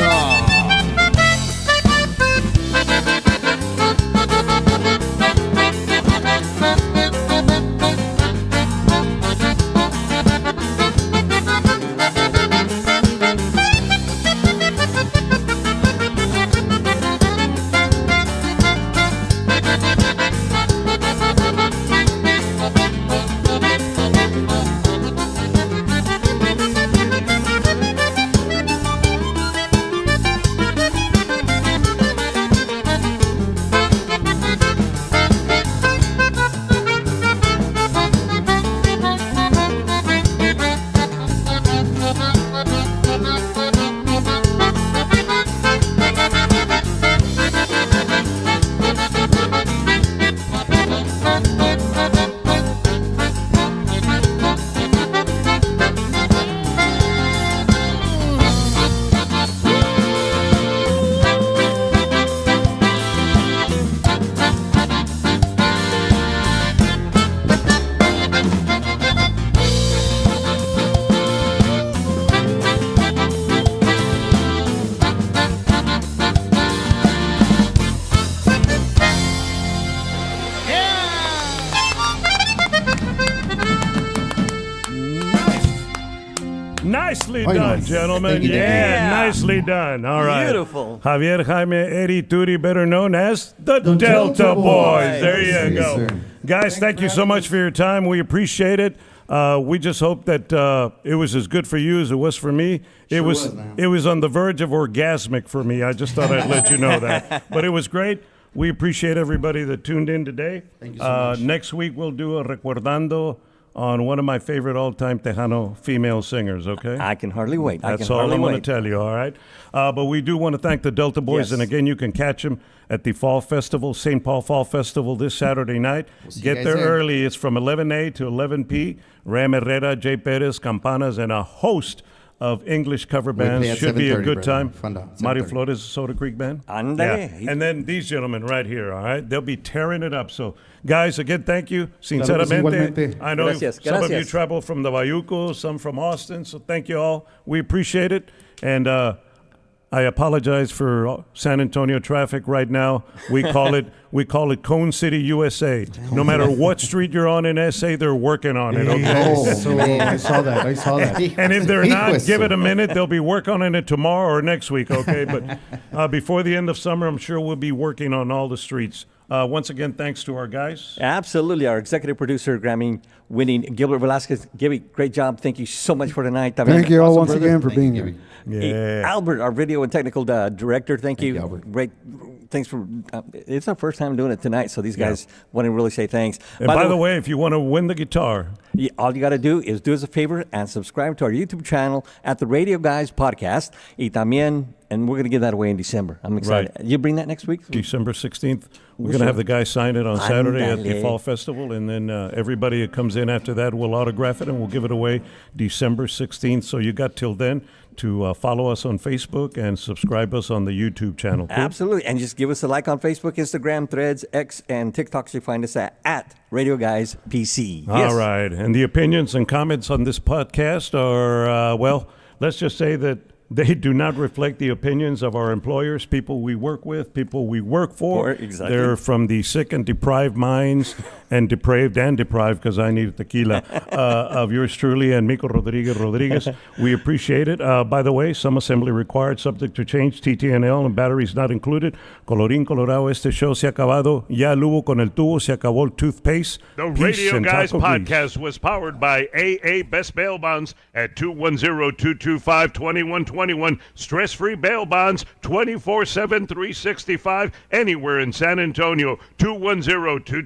Speaker 1: Nicely
Speaker 5: Very
Speaker 1: done,
Speaker 5: nice.
Speaker 1: gentlemen.
Speaker 5: Thank you, thank you.
Speaker 1: Yeah, nicely done. All right.
Speaker 2: Beautiful.
Speaker 1: Javier Jaime Eddie Turi, better known as the
Speaker 5: The
Speaker 1: Delta
Speaker 5: Delta
Speaker 1: Boys.
Speaker 5: Boys.
Speaker 1: There you
Speaker 5: Yes,
Speaker 1: go.
Speaker 5: sir.
Speaker 1: Guys, thank you so much for your time. We appreciate it. We just hope that it was as good for you as it was for me. It was it was on the verge of orgasmic for me. I just thought I'd let you know that. But it was great. We appreciate everybody that tuned in today.
Speaker 3: Thank you so much.
Speaker 1: Next week we'll do a Recordando on one of my favorite all-time Tejano female singers, okay?
Speaker 2: I can hardly wait.
Speaker 1: That's all I'm going to tell you, all right? But we do want to thank the Delta Boyz,
Speaker 2: Yes.
Speaker 1: and again, you can catch them at the Fall Festival, St. Paul Fall Festival this Saturday night.
Speaker 4: see you
Speaker 1: Get
Speaker 4: guys
Speaker 1: there
Speaker 4: there.
Speaker 1: early. It's from 11 to 11 p. Ram Herrera, Jay Perez, Campanas, and a host of English cover
Speaker 4: play
Speaker 1: bands.
Speaker 4: at
Speaker 1: Should be a
Speaker 4: 7:30,
Speaker 1: good
Speaker 4: brother.
Speaker 1: time.
Speaker 4: Funda,
Speaker 1: Mario
Speaker 4: 7:30.
Speaker 1: Flores, Soda Creek Band.
Speaker 2: Ándale.
Speaker 1: Yeah. And then these gentlemen right here, all right? They'll be tearing it up. So, guys, again, thank you.
Speaker 3: que sí,
Speaker 1: Sinceramente,
Speaker 3: igualmente.
Speaker 1: I know
Speaker 2: Gracias,
Speaker 1: some of you
Speaker 2: gracias.
Speaker 1: travel from the Bayuco, some from Austin, so thank you all. We appreciate it. And I apologize for San Antonio traffic right now. We call it Cone City, USA. No matter what street you're on in SA, they're working on it, okay?
Speaker 3: So I saw that.
Speaker 1: And if they're not,
Speaker 4: Hijo de
Speaker 1: give it
Speaker 4: su-
Speaker 1: a minute. They'll be working on it tomorrow or next week, okay? But before the end of summer, I'm sure we'll be working on all the streets. Once again, thanks to our guys.
Speaker 2: Absolutely. Our executive producer, Grammy-winning Gilbert Velasquez. Gibby, great job. Thank you so much for tonight.
Speaker 9: Thank you all once again for being here.
Speaker 1: Yeah.
Speaker 2: Albert, our video and technical director, thank you.
Speaker 4: you, Albert.
Speaker 2: Great. Thanks for. It's our first time doing it tonight, so these guys want to really say thanks.
Speaker 1: And by the way, if you want to win the guitar,
Speaker 2: all you got to do is do us a favor and subscribe to our YouTube channel at the Radio Guys Podcast. Y también, and we're going to give that away in December. I'm excited.
Speaker 1: Right.
Speaker 2: You bring that next week?
Speaker 1: December 16th, we're going to have the guys sign it on Saturday at the
Speaker 2: Ándale.
Speaker 1: Fall Festival, and then everybody that comes in after that will autograph it, and we'll give it away December 16th. So you got till then to follow us on Facebook and subscribe us on the YouTube channel. Cool?
Speaker 2: Absolutely. And just give us a like on Facebook, Instagram, Threads, X, and TikTok. So you find us at Radio Guys PC.
Speaker 1: All right. And the opinions and comments on this podcast are, well, let's just say that they do not reflect the opinions of our employers, people we work with, people we work for.
Speaker 2: Exactly.
Speaker 1: They're from the sick and deprived minds and depraved, because I need tequila, of yours truly and Mico Rodriguez. We appreciate it. By the way, some assembly required, subject to change, TTNL and batteries not included. Colorín colorado, este show se ha acabado. Ya el hubo con el tubo, se acabó el toothpaste.
Speaker 10: The
Speaker 1: Peace
Speaker 10: Radio
Speaker 1: and
Speaker 10: Guys
Speaker 1: taco grease.
Speaker 10: podcast was powered by AA Best Bail Bonds at 210-225-2121. Stress-free bail bonds 24/7, 365, anywhere in San Antonio. 210-225